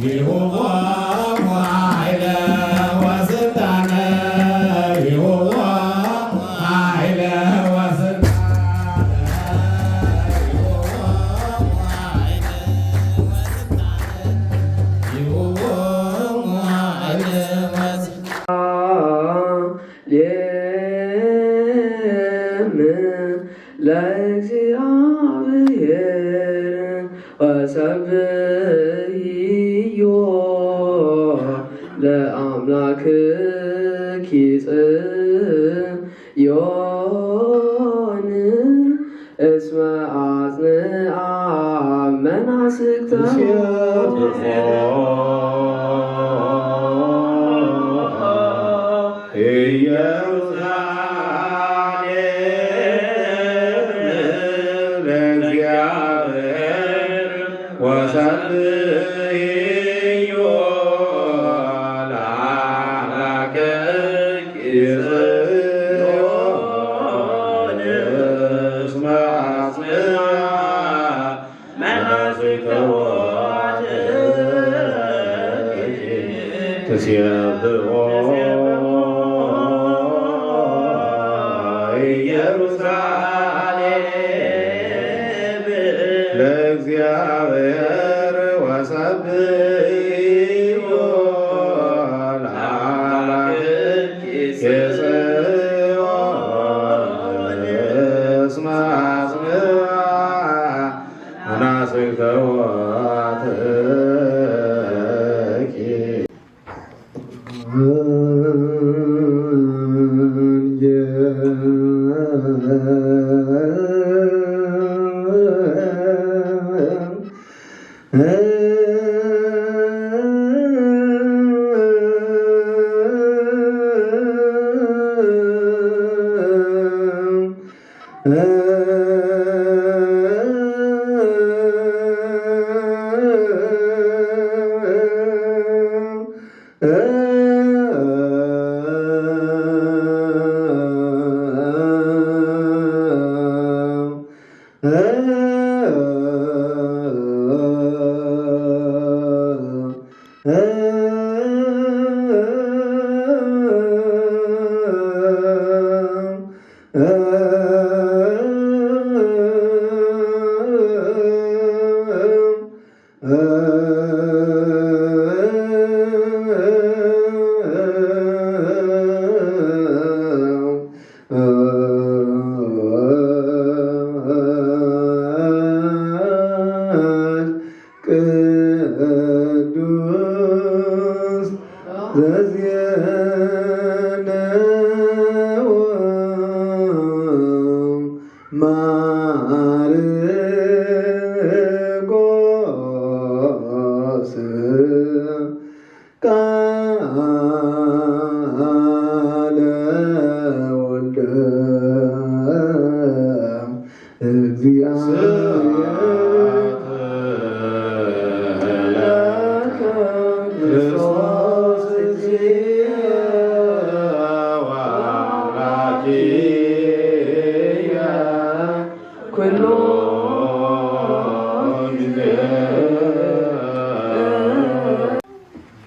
Yehovah ለእግዚአብሔር ወሰብሕዮ ለአምላክኪ ጽዮን እስመ አጽንዓ መናስክተ ለእግዚአብሔር ወሰብሕዮ ለአምላክኪ ጽዮን እስመ አጽንዓ መናስክተ ወትኪ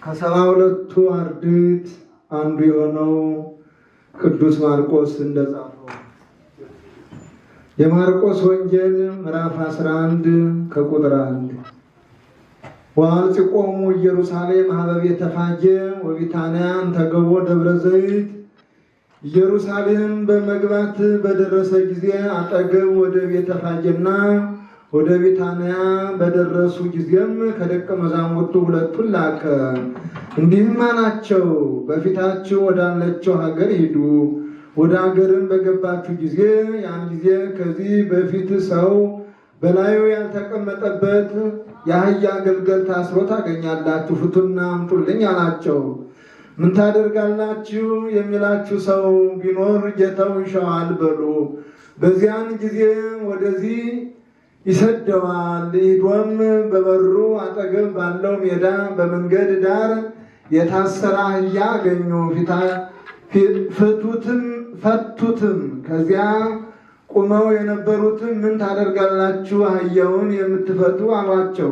ከ72ቱ አርድእት አንዱ የሆነው ቅዱስ ማርቆስ እንደጻፈው የማርቆስ ወንጌል ምዕራፍ 11 ከቁጥር 1 ወአንጽቆሙ ኢየሩሳሌም ሀበ ቤተ ፋጌ ወቢታንያ ተገቦ ደብረ ዘይት ኢየሩሳሌም በመግባት በደረሰ ጊዜ አጠገብ ወደ ቤተ ፋጌና ወደ ቢታንያ በደረሱ ጊዜም ከደቀ መዛሙርቱ ሁለቱን ላከ። እንዲህም አላቸው፣ በፊታችሁ ወዳለችው ሀገር ሂዱ። ወደ ሀገርም በገባችሁ ጊዜ ያን ጊዜ ከዚህ በፊት ሰው በላዩ ያልተቀመጠበት የአህያ ግልገል ታስሮ ታገኛላችሁ፣ ፍቱና አምጡልኝ አላቸው። ምን ታደርጋላችሁ የሚላችሁ ሰው ቢኖር ጌታው ይሻዋል በሉ። በዚያን ጊዜ ወደዚህ ይሰደዋል። ሄዶም በበሩ አጠገብ ባለው ሜዳ በመንገድ ዳር የታሰረ አህያ አገኙ። ፈቱትም። ከዚያ ቁመው የነበሩትም ምን ታደርጋላችሁ አህያውን የምትፈቱ አሏቸው።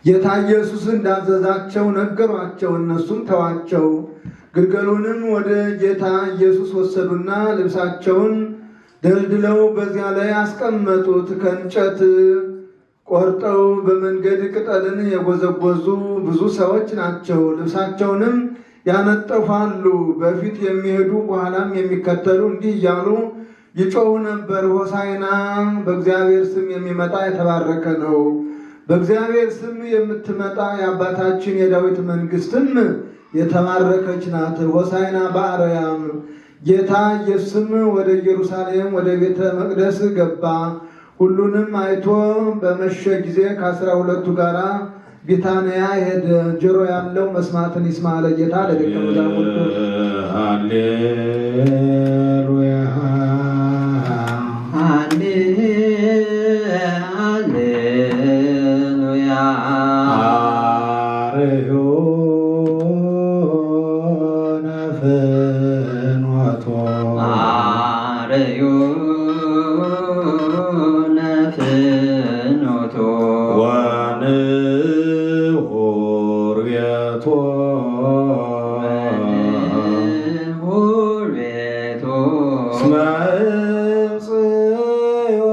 ጌታ ኢየሱስ እንዳዘዛቸው ነገሯቸው። እነሱም ተዋቸው። ግልገሉንም ወደ ጌታ ኢየሱስ ወሰዱና ልብሳቸውን ደልድለው በዚያ ላይ አስቀመጡት። ከእንጨት ቆርጠው በመንገድ ቅጠልን የጎዘጎዙ ብዙ ሰዎች ናቸው። ልብሳቸውንም ያነጠፋሉ። በፊት የሚሄዱ በኋላም የሚከተሉ እንዲህ እያሉ ይጮሁ ነበር፣ ሆሳዕና በእግዚአብሔር ስም የሚመጣ የተባረከ ነው። በእግዚአብሔር ስም የምትመጣ የአባታችን የዳዊት መንግሥትም የተባረከች ናት። ሆሳዕና በአርያም። ጌታ ኢየሱስም ወደ ኢየሩሳሌም ወደ ቤተ መቅደስ ገባ። ሁሉንም አይቶ በመሸ ጊዜ ከ12ቱ ጋር ቢታንያ ሄደ። ጆሮ ያለው መስማትን ይስማ። ለጌታ ለደቀ መዛሙርቱ ሃሌሉያ ሃሌሉያ አርዮነ ፍኖቶ አርዮነ ፍኖቶ ወንሑር ቤቶ ወንሑር ቤቶ እስመ ጽዮን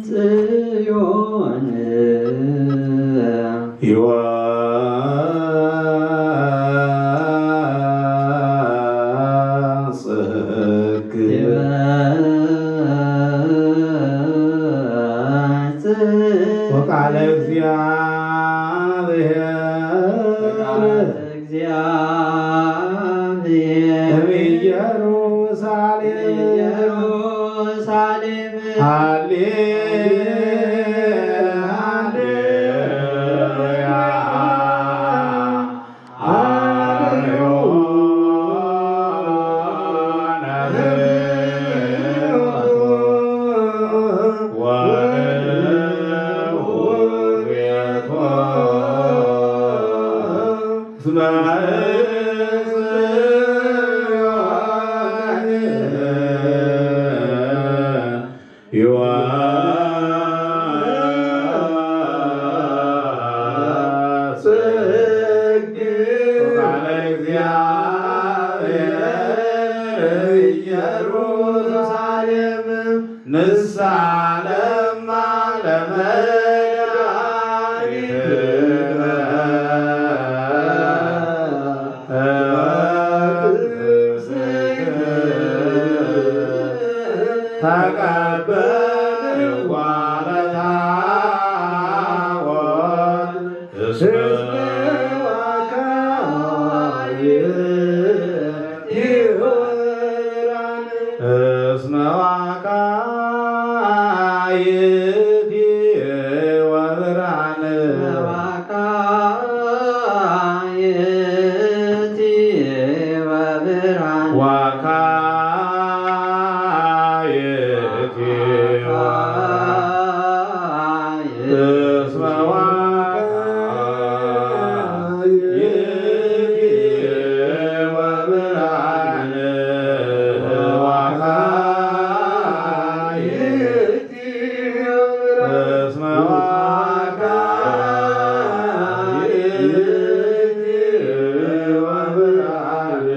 ጽዮን ይወጽግ ወቃለ እግዚአብሔር እግዚአብሔር ኢየሩሳሌም ኢየሩሳሌም ሃሌሉያ አርዮነ ፍኖቶ ወንሑር ቤቶ እስመ ይወጽግ ወቃለ እግዚአብሔር ኢየሩሳሌም ንስሐ ለማ ተቀበል ዋለታወት እስመ ዋቃይት ወብርሃን ዋቃየቲ ወብርሃን ዋቃይት እስመ ዋቃይት ወብርሃን ዋቃይት እስመ ዋቃይት ወብርሃን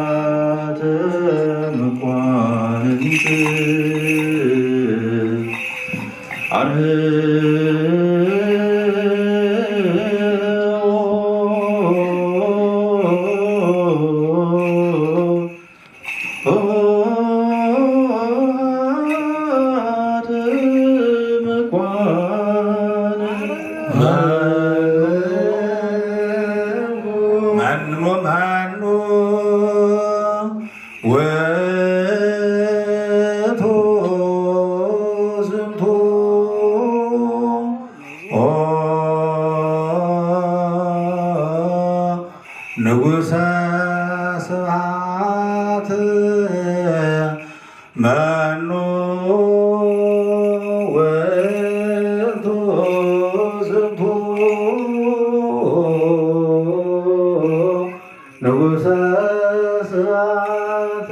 ዋቃይት ንጉሠ ስብሐት መኑ ውእቱ ዝንቱ ንጉሠ ስብሐት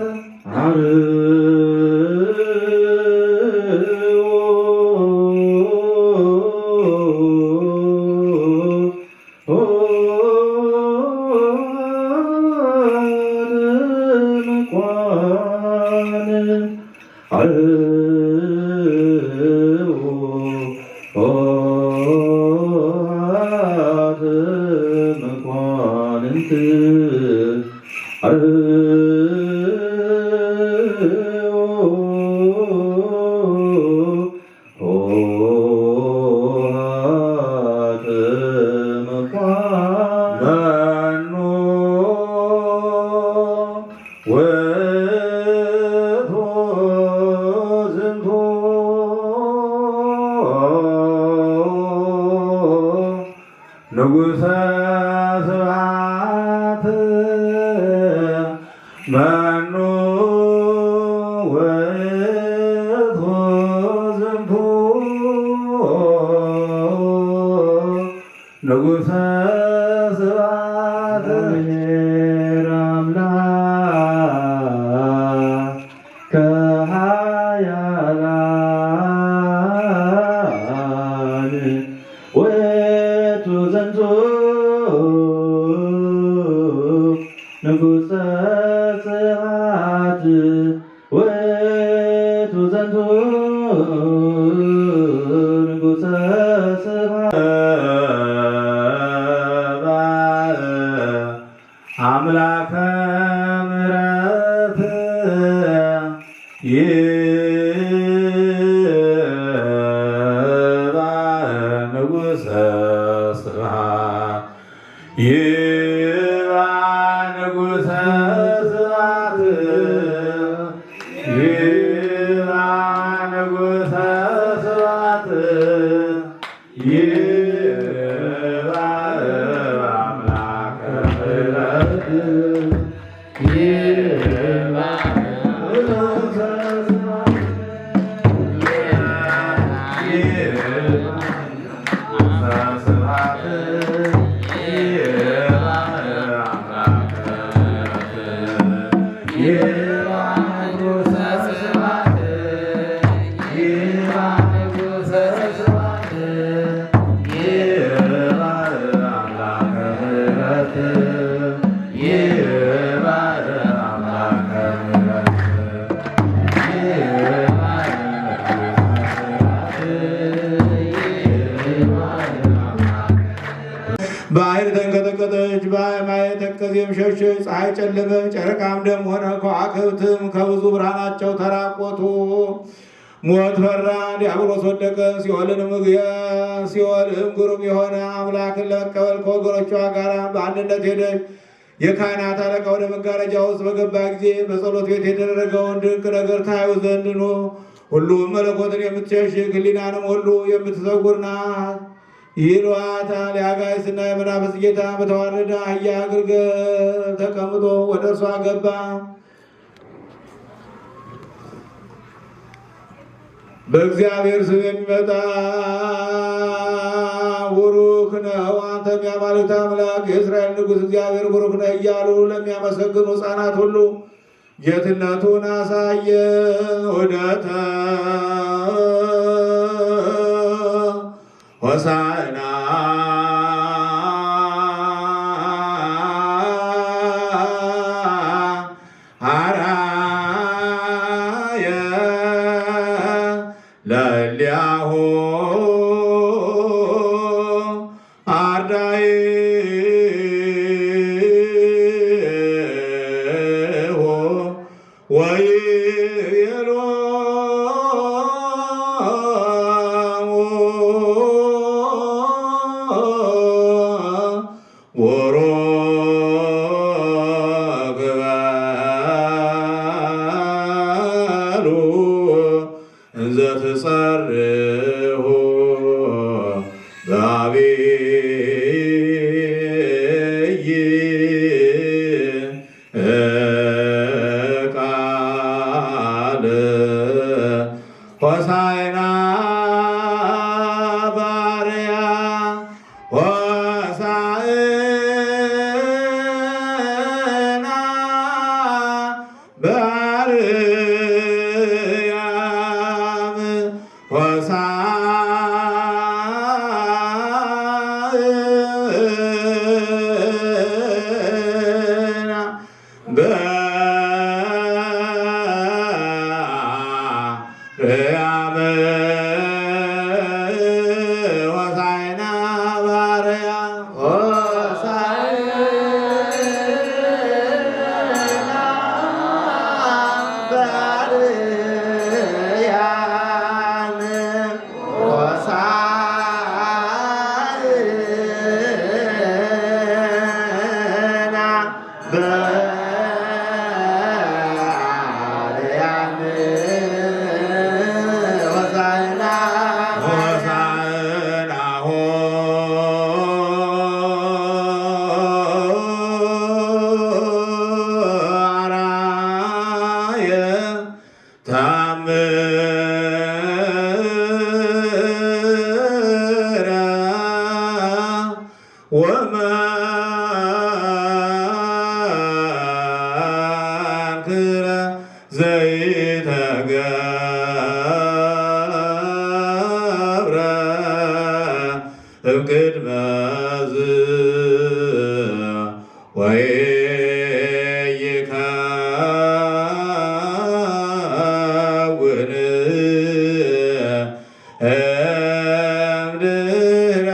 ንጉሠ ስብሐት መኑ ውእቱ ዝንቱ ንጉሠ ስብሐት አምላክ ከኃያላን ውእቱ ዘንቱ ንጉሠ ስብሐት ውእቱ ዘንቱ ንጉሠ ስብሐት አምላከ ምሕረት ንጉሠ ስብሐት ንጉሠ ስብሐት ንጉሠ ስብሐት አምላከ ምሕረት ባህር ተንቀጠቀጠች፣ በማየ ተከዜም ሸሸች። ፀሐይ ጨለመች፣ ጨረቃም ደም ሆነ፣ ከዋክብትም ከብዙ ብርሃናቸው ተራቆቱ። ሞት ፈራ፣ ዲያብሎስ ወደቀ። ሲኦልም ግሩም የሆነ አምላክን ለመቀበል ከወገኖቿ ጋር በአንድነት ሄደች። የካህናት አለቃ ወደ መጋረጃ ውስጥ በገባ ጊዜ በጸሎት ቤት የተደረገውን ድንቅ ነገር ታዩ ዘንድ ሁሉም መለኮትን የምትሸሽግ ሕሊናንም ሁሉ የምትሰውር ናት ይሏታል። የአጋዕዝትና የመናፍስት ጌታ በተዋረደ አህያ ግልገል ተቀምጦ ወደ እርሷ ገባ። በእግዚአብሔር ስም የሚመጣ ቡሩክ ነው፣ አንተም የአማልክት አምላክ የእስራኤል ንጉሥ እግዚአብሔር ቡሩክ ነህ እያሉ ለሚያመሰግኑ ሕፃናት ሁሉ ጌትነቱን አሳየ። ወደተ ሆሳዕና አርአየ ለእልያሁ አርዳኢሁ ወይቤሎሙ ቃል ሆሳዕና በአርያም ሆሳዕና በአርያም ሆሳዕና በአርያም ሆሳዕና በአርያም ወመንክረ ዘይተገብረ እምቅድመ ወይከውን እምድኅረ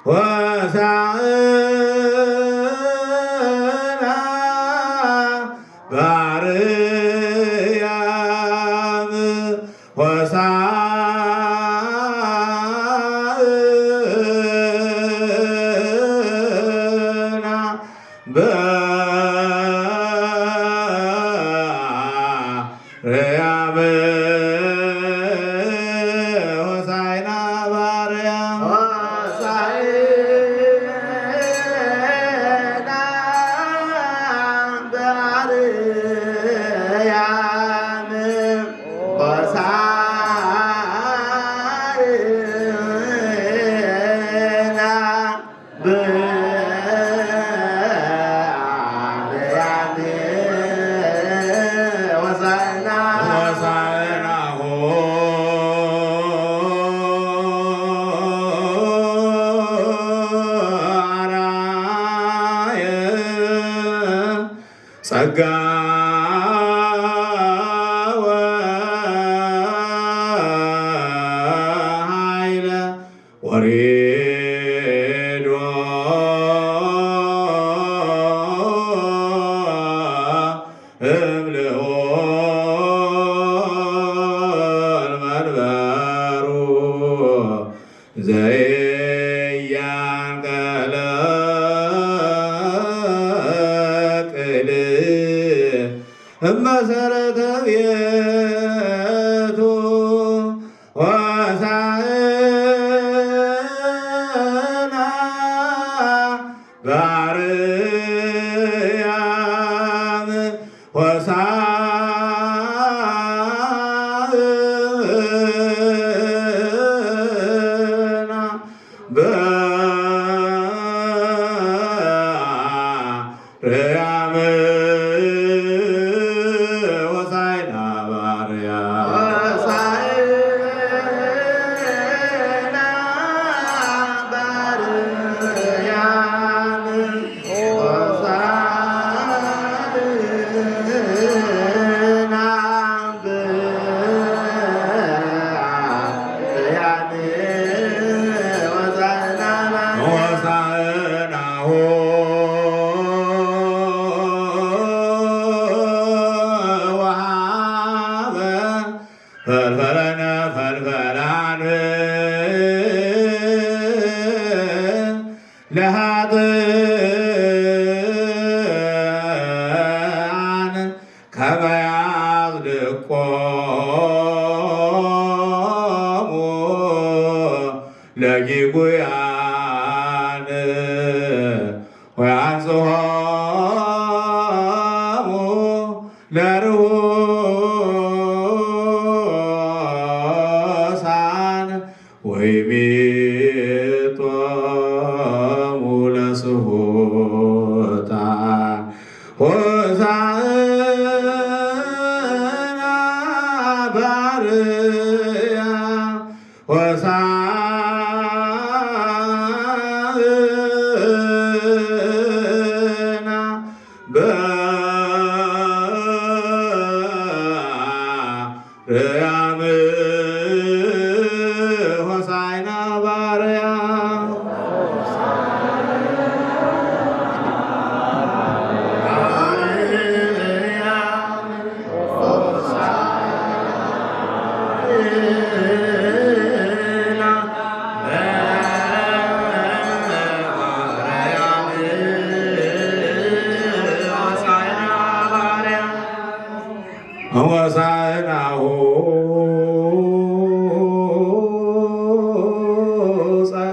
ሆሳዕና በአርያም ሆሳዕና በአርያም ሆሳዕና በአርያም ጸጋ ወኃይለ ወሬዶ እምልኦል መንበሩ ዘያንቀለቅል መሰረተ ቤቱ ሆሳዕና በአርያም ሆሳዕና በአርያም ሆሳዕና በአርያም ፈልፈለነ ፈልፈላን ለኃጥኣን ከመ ያጽድቆሙ ለጊጉያን ወያንጽሖሙ ለርሑሳን ወይቤጦሙ ለስሑታን ሆሳዕና በአርያም ሆሳዕና በአርያም ሆሳዕና በአርያም ሆሳዕናሁ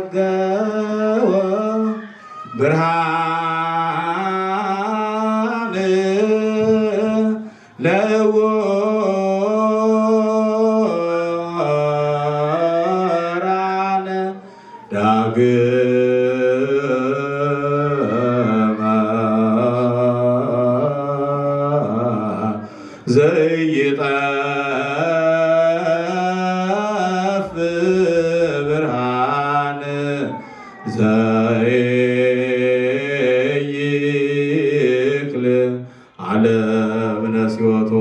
ጸገወ ብርሃን ለዕውራን ዳግመ ዘይጠፍ ብርሃን ዘይክል ዓለምነ ሲወቶ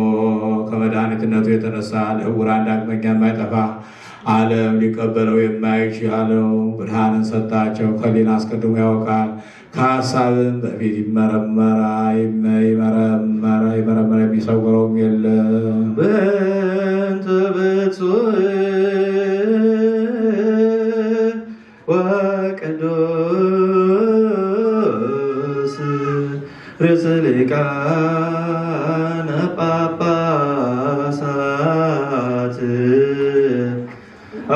ከመድኃኒትነቱ የተነሳ ለዕውራን ዳግመኛ የማይጠፋ ዓለም ሊቀበለው የማይችለው ብርሃንን ሰጣቸው። ከሊና አስቀድሞ ያውቃል፣ ከሀሳብም በፊት ይመረመራ የሚሰውረውም የለም። በእንተ ብፁዕ ወቅዱስ ርእሰ ሊቃነ ጳጳሳት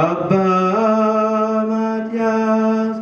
አባ ማትያስ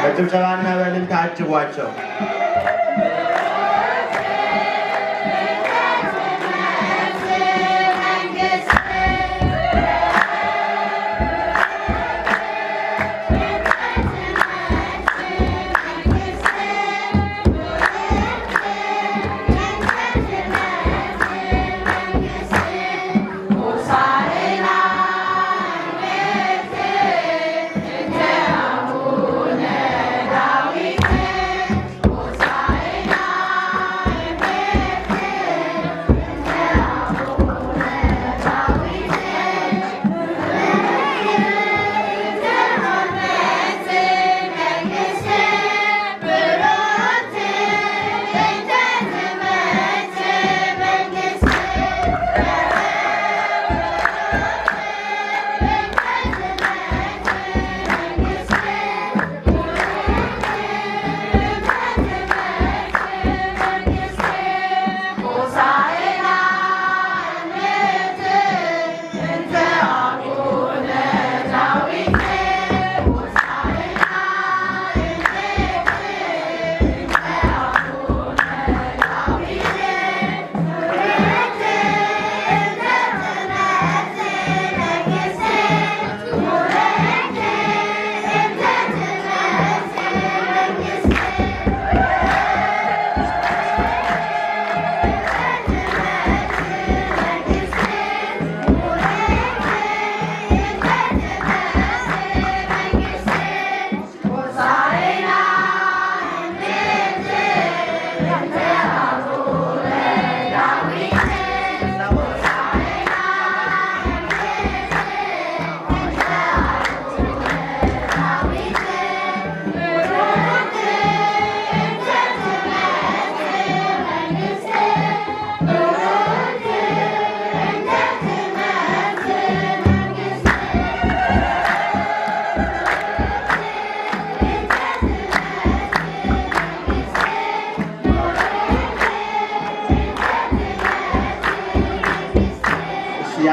በጭብጨባና በእልልታ አጅቧቸው። Hosanna,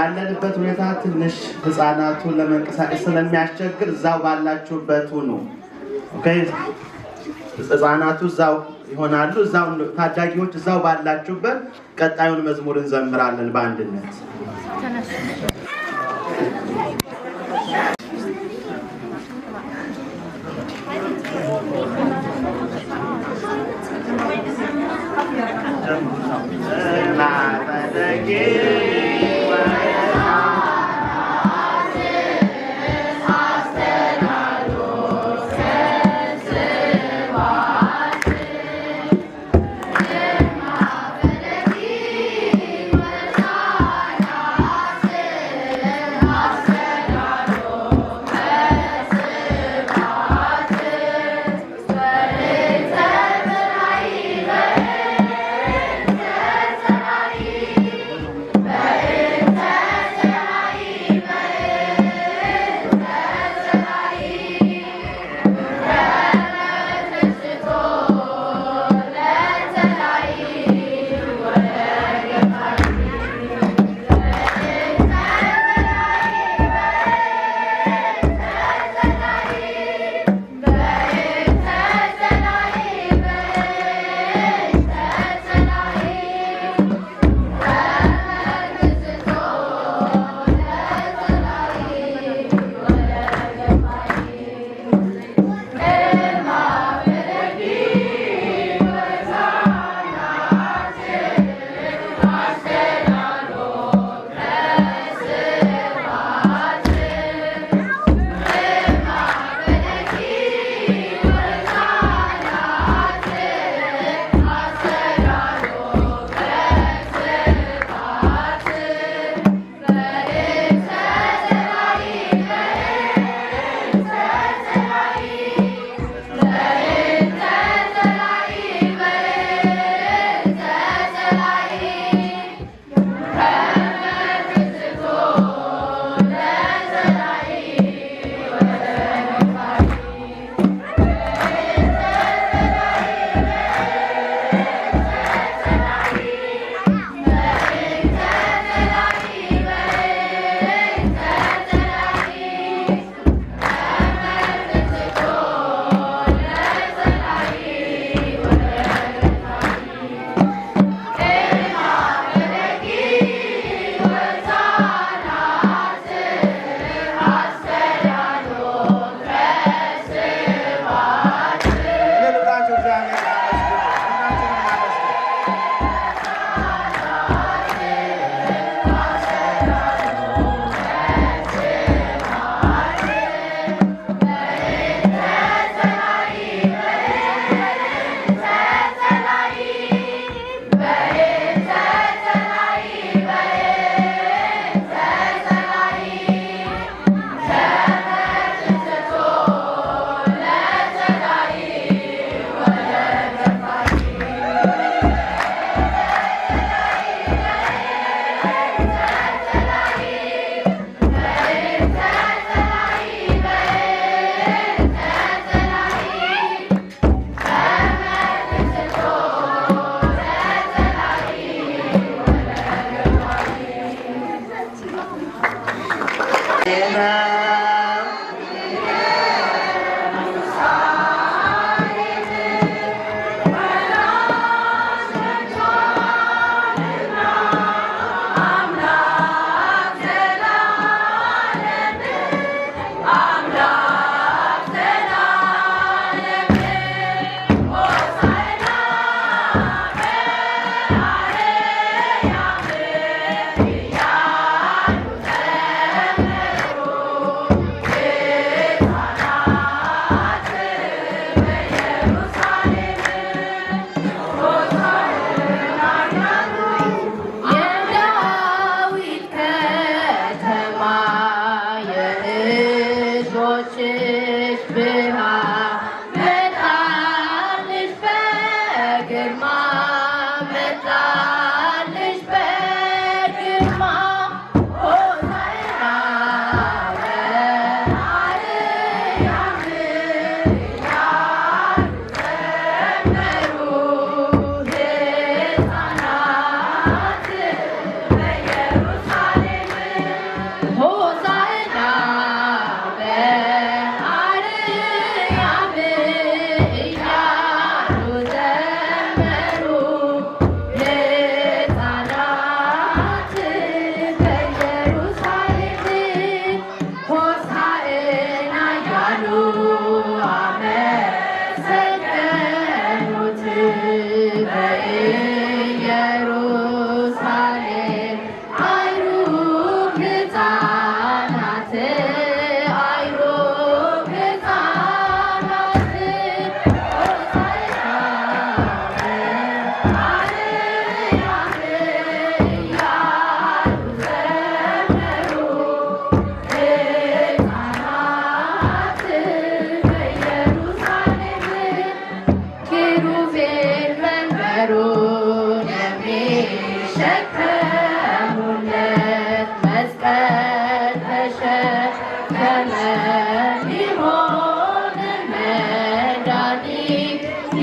ያለንበት ሁኔታ ትንሽ ህፃናቱን ለመንቀሳቀስ ስለሚያስቸግር እዛው ባላችሁበት ሁኑ። ኦኬ ህፃናቱ እዛው ይሆናሉ። እዛው ታዳጊዎች እዛው ባላችሁበት ቀጣዩን መዝሙር እንዘምራለን በአንድነት።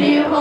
Hey,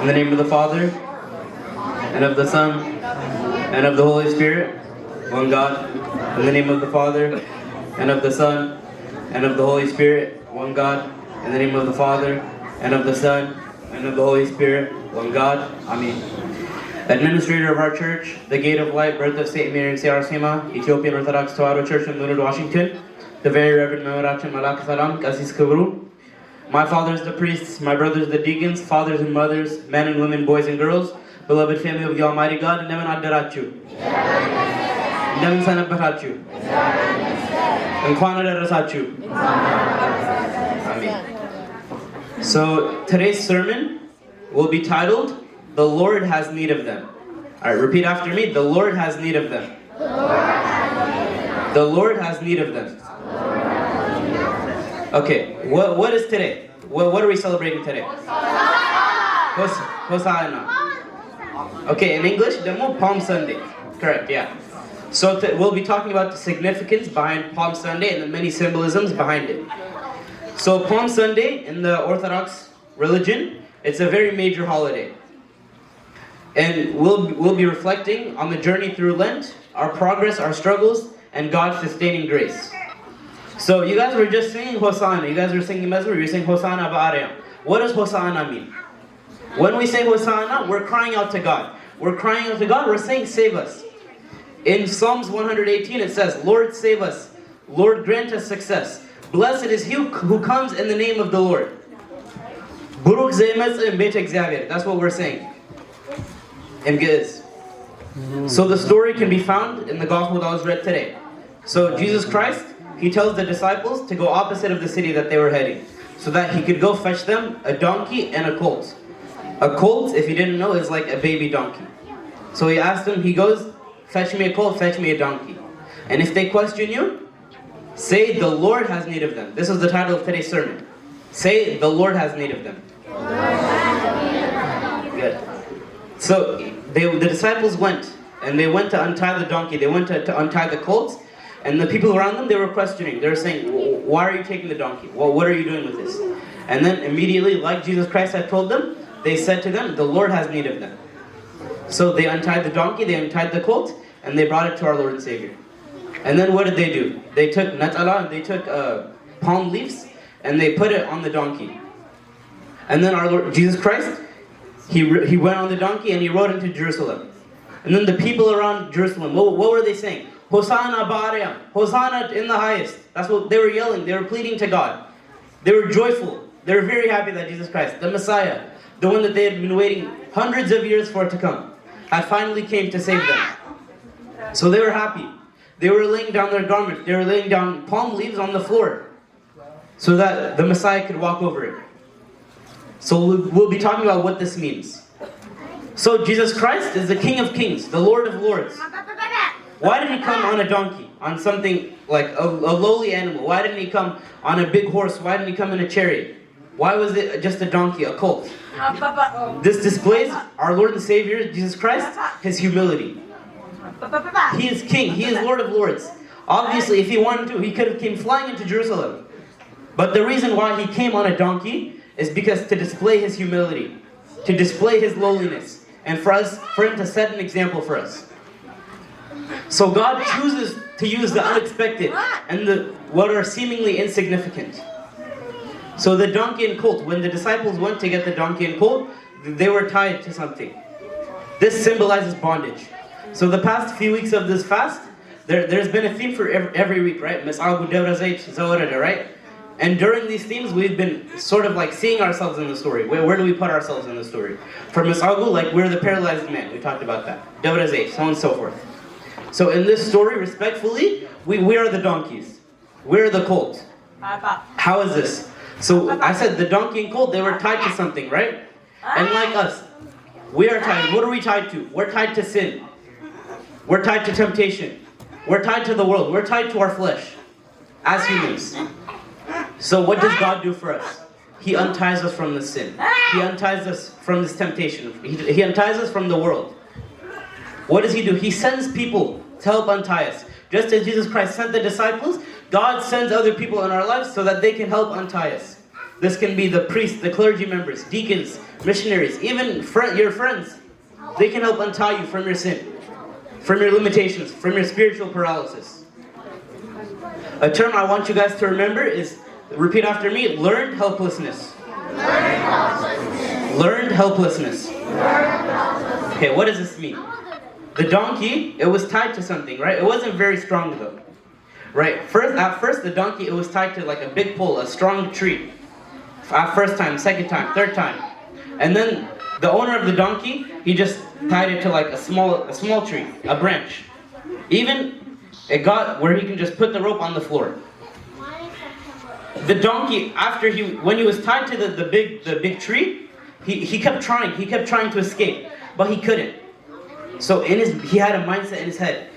In the name of the Father, and of the Son, and of the Holy Spirit, one God. In the name of the Father, and of the Son, and of the Holy Spirit, one God. In the name of the Father, and of the Son, and of the Holy Spirit, one God. Amen. Administrator of our church, the Gate of Light, Birth of St. Mary Sema, Ethiopian Orthodox Tewahedo Church in Leonard, Washington, the Very Reverend Memoraችን Malak Salam, Qasis Kibru. My fathers, the priests, my brothers, the deacons, fathers and mothers, men and women, boys and girls, beloved family of the Almighty God, እንደምን አደራችሁ? እንደምን ሰነበታችሁ? እንኳን አደረሳችሁ። Amen. So today's sermon will be titled, "The Lord has need of them." All right, repeat after me. The Lord has need of them. The Lord has need of them. Okay, what is today? What are we celebrating today? Hosanna. Okay, in English, demo Palm Sunday. Correct, yeah. So we'll be talking about the significance behind Palm Sunday and the many symbolisms behind it. So Palm Sunday in the Orthodox religion, it's a very major holiday. And we'll be reflecting on the journey through Lent, our progress, our struggles, and God's sustaining grace. So you guys were just singing Hosanna. You guys were singing Mezmur. You're saying Hosanna ba'ariyam. What does Hosanna mean? When we say Hosanna, we're crying out to God. We're crying out to God. We're saying, save us. In Psalms 118, it says, Lord, save us. Lord, grant us success. Blessed is he who comes in the name of the Lord. Baruch ze'emetzeh beit እግዚአብሔር. That's what we're saying in Ge'ez. So the story can be found in the gospel that was read today. So Jesus Christ, he tells the disciples to go opposite of the city that they were heading, so that he could go fetch them a donkey and a colt. A colt, if you didn't know, is like a baby donkey. So he asked them, he goes, fetch me a colt, fetch me a donkey. And if they question you, say, the Lord has need of them. This is the title of today's sermon. Say, the Lord has need of them. Good. So the disciples went, and they went to untie the donkey. They went to untie the colt. And the people around them, they were questioning. They were saying, why are you taking the donkey? Well, what are you doing with this? And then immediately, like Jesus Christ had told them, they said to them, the Lord has need of them. So they untied the donkey, they untied the colt, and they brought it to our Lord and Savior. And then what did they do? They took natala, and they took palm leaves, and they put it on the donkey. And then our Lord Jesus Christ, he went on the donkey and he rode into Jerusalem. And then the people around Jerusalem, what were they saying? Hosanna ba'ariyam. Hosanna in the highest. That's what they were yelling. They were pleading to God. They were joyful. They were very happy that Jesus Christ, the Messiah, the one that they had been waiting hundreds of years for to come, had finally came to save them. So they were happy. They were laying down their garments. They were laying down palm leaves on the floor so that the Messiah could walk over it. So we'll be talking about what this means. So Jesus Christ is the King of Kings, the Lord of Lords. Why did he come on a donkey, on something like a lowly animal? Why didn't he come on a big horse? Why didn't he come in a chariot? Why was it just a donkey, a colt? This displays our Lord and Savior, Jesus Christ, his humility. He is King. He is Lord of Lords. Obviously, if he wanted to, he could have came flying into Jerusalem. But the reason why he came on a donkey is because to display his humility, to display his lowliness, and for him to set an example for us. So God chooses to use the unexpected and what are seemingly insignificant. So the donkey and colt, when the disciples went to get the donkey and colt, they were tied to something. This symbolizes bondage. So the past few weeks of this fast, there's been a theme for every week, right? Mis'agu Devra Zayt Zawarada, right? And during these themes, we've been sort of like seeing ourselves in the story. Where do we put ourselves in the story? For Mis'agu, like we're the paralyzed man. We talked about that. Devra Zayt, so on and so forth. So in this story, respectfully, we are the donkeys. We're the colt. How is this? So I said the donkey and colt, they were tied to something, right? And like us, we are tied. What are we tied to? We're tied to sin. We're tied to temptation. We're tied to the world. We're tied to our flesh as humans. So what does God do for us? He unties us from the sin. He unties us from this temptation. He unties us from the world. What does he do? He sends people to help untie us. Just as Jesus Christ sent the disciples, God sends other people in our lives so that they can help untie us. This can be the priests, the clergy members, deacons, missionaries, even your friends. They can help untie you from your sin, from your limitations, from your spiritual paralysis. A term I want you guys to remember is, repeat after me, learned helplessness. Learned helplessness. Okay, what does this mean? The donkey, it was tied to something, right? It wasn't very strong though. Right? At first, the donkey, it was tied to like a big pole, a strong tree. First time, second time, third time. And then the owner of the donkey, he just tied it to like a small tree, a branch. Even it got where he can just put the rope on the floor. The donkey, when he was tied to the big tree, he kept trying to escape, but he couldn't. So he had a mindset in his head.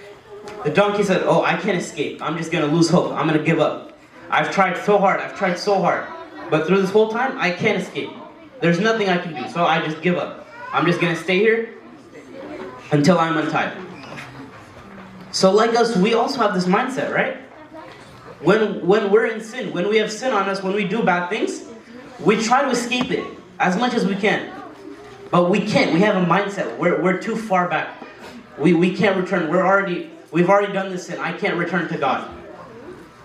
The donkey said, "Oh, I can't escape. I'm just gonna lose hope. I'm gonna give up. I've tried so hard. But through this whole time, I can't escape. There's nothing I can do, so I just give up. I'm just gonna stay here until I'm untied." So like us, we also have this mindset, right? When we're in sin, when we have sin on us, when we do bad things, we try to escape it as much as we can. But we can't. We have a mindset. We're too far back. We can't return. We've already done this sin. I can't return to God.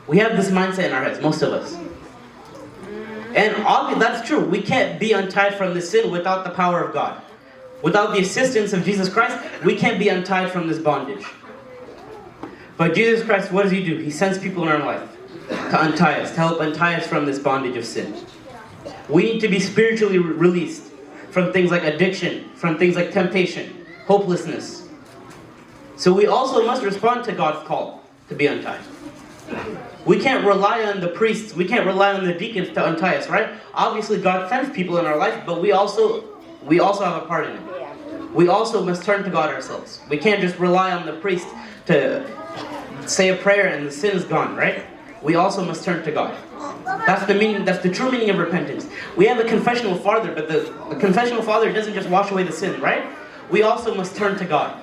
We have this mindset in our heads, most of us. And that's true. We can't be untied from this sin without the power of God. Without the assistance of Jesus Christ, we can't be untied from this bondage. But Jesus Christ, what does He do? He sends people in our life to untie us, to help untie us from this bondage of sin. We need to be spiritually released from things like addiction, from things like temptation, hopelessness. So we also must respond to God's call to be untied. We can't rely on the priests, we can't rely on the deacons to untie us, right? Obviously God sends people in our life, but we also have a part in it. We also must turn to God ourselves. We can't just rely on the priest to say a prayer and the sin is gone, right? We also must turn to God. That's the true meaning of repentance. We have a confessional father, but the confessional father doesn't just wash away the sin, right? We also must turn to God.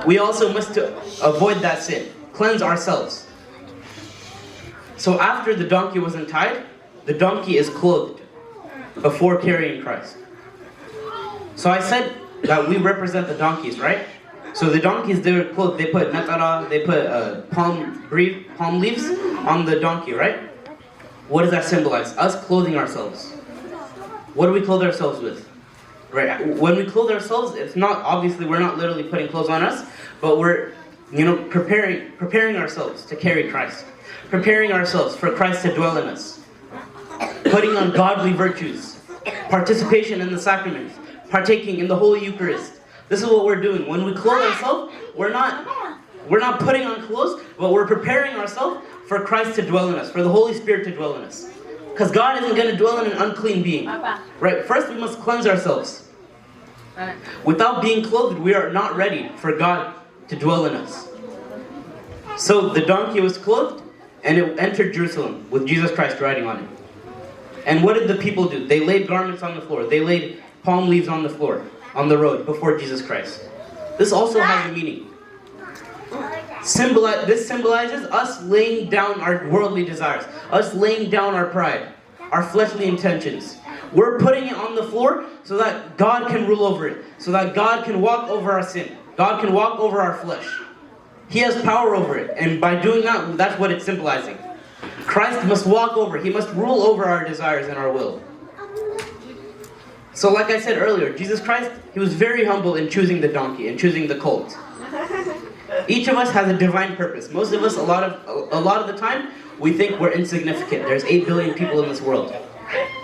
We also must avoid that sin, cleanse ourselves. So after the donkey was untied, the donkey is clothed before carrying Christ. So I said that we represent the donkeys, right? So the donkeys, they were clothed, they put natara, they put palm leaves on the donkey, right? What does that symbolize? Us clothing ourselves. What do we clothe ourselves with? Right? When we clothe ourselves, it's not, obviously we're not literally putting clothes on us, but we're, preparing ourselves to carry Christ. Preparing ourselves for Christ to dwell in us. Putting on godly virtues. Participation in the sacraments. Partaking in the Holy Eucharist. This is what we're doing. When we clothe ourselves, we're not putting on clothes, but we're preparing ourselves for Christ to dwell in us, for the Holy Spirit to dwell in us. Because God isn't going to dwell in an unclean being. Right? First, we must cleanse ourselves. Without being clothed, we are not ready for God to dwell in us. So the donkey was clothed, and it entered Jerusalem with Jesus Christ riding on it. And what did the people do? They laid garments on the floor. They laid palm leaves on the floor, on the road, before Jesus Christ. This also has a meaning. This symbolizes us laying down our worldly desires, us laying down our pride, our fleshly intentions. We're putting it on the floor so that God can rule over it, so that God can walk over our sin. God can walk over our flesh. He has power over it, and by doing that, that's what it's symbolizing. Christ must walk over, He must rule over our desires and our will. So like I said earlier, Jesus Christ, He was very humble in choosing the donkey and choosing the colt. Each of us has a divine purpose. Most of us, a lot of the time, we think we're insignificant. There's 8 billion people in this world.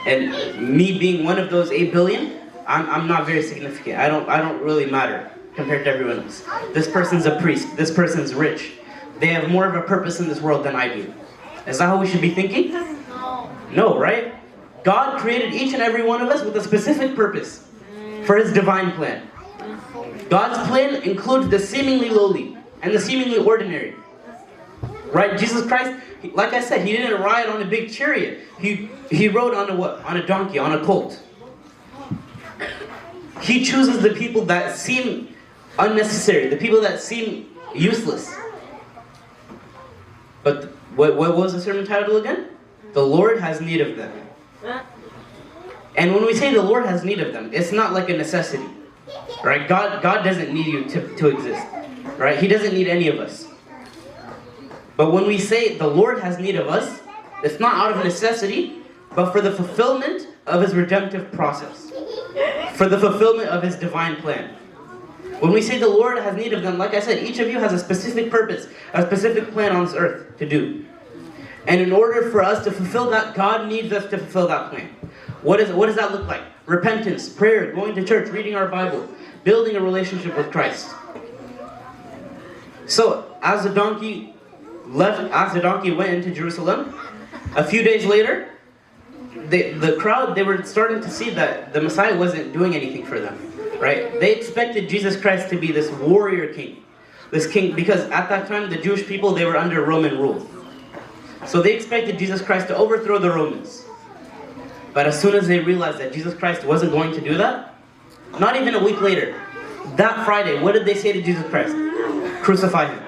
And me being one of those 8 billion, I'm not very significant. I don't really matter compared to everyone else. This person's a priest. This person's rich. They have more of a purpose in this world than I do. Is that how we should be thinking? No, right? God created each and every one of us with a specific purpose for His divine plan. God's plan includes the seemingly lowly and the seemingly ordinary. Right? Jesus Christ, like I said, He didn't ride on a big chariot. He rode on a what? On a donkey, on a colt. He chooses the people that seem unnecessary, the people that seem useless. But what was the sermon title again? The Lord has need of them. And when we say the Lord has need of them, it's not like a necessity, right? God doesn't need you to exist, right? He doesn't need any of us. But when we say the Lord has need of us, it's not out of necessity, but for the fulfillment of His redemptive process, for the fulfillment of His divine plan. When we say the Lord has need of them, like I said, each of you has a specific purpose, a specific plan on this earth to do. And in order for us to fulfill that, God needs us to fulfill that plan. What does that look like? Repentance, prayer, going to church, reading our Bible, building a relationship with Christ. So, as the donkey went into Jerusalem, a few days later, the crowd, they were starting to see that the Messiah wasn't doing anything for them, right? They expected Jesus Christ to be this warrior king, because at that time, the Jewish people, they were under Roman rule. So they expected Jesus Christ to overthrow the Romans. But as soon as they realized that Jesus Christ wasn't going to do that, not even a week later, that Friday, what did they say to Jesus Christ? Crucify Him.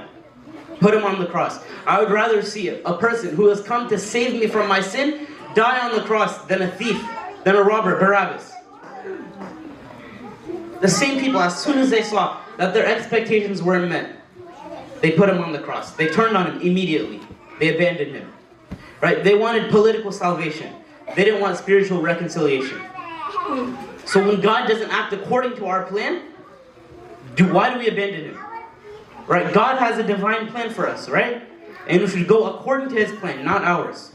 Put Him on the cross. I would rather see a person who has come to save me from my sin die on the cross than a thief, than a robber, Barabbas. The same people, as soon as they saw that their expectations weren't met, they put Him on the cross. They turned on Him immediately. They abandoned Him. Right? They wanted political salvation. They didn't want spiritual reconciliation. So when God doesn't act according to our plan, why do we abandon Him? Right? God has a divine plan for us, right? And we should go according to His plan, not ours.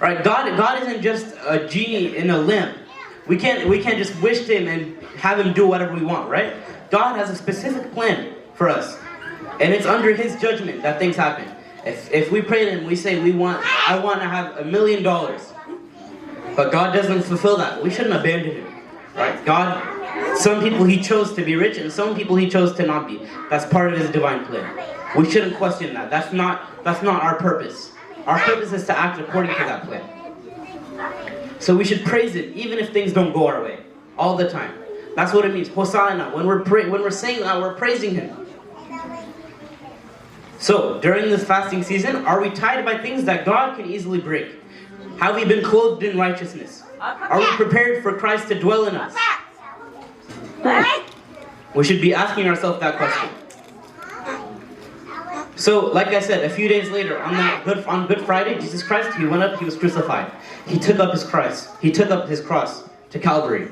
Right? God isn't just a genie in a lamp. We can't just wish to Him and have Him do whatever we want, right? God has a specific plan for us. And it's under His judgment that things happen. If we pray to Him, we say I want to have $1 million. But God doesn't fulfill that. We shouldn't abandon Him. Right? God, some people He chose to be rich and some people He chose to not be. That's part of His divine plan. We shouldn't question that. That's not our purpose. Our purpose is to act according to that plan. So we should praise Him even if things don't go our way. All the time. That's what it means. Hosanna. When we're saying that, we're praising Him. So, during this fasting season, are we tied by things that God can easily break? Have we been clothed in righteousness? Are we prepared for Christ to dwell in us? We should be asking ourselves that question. So, like I said, a few days later, on Good Friday, Jesus Christ, He went up, He was crucified. He took up His cross. He took up His cross to Calvary.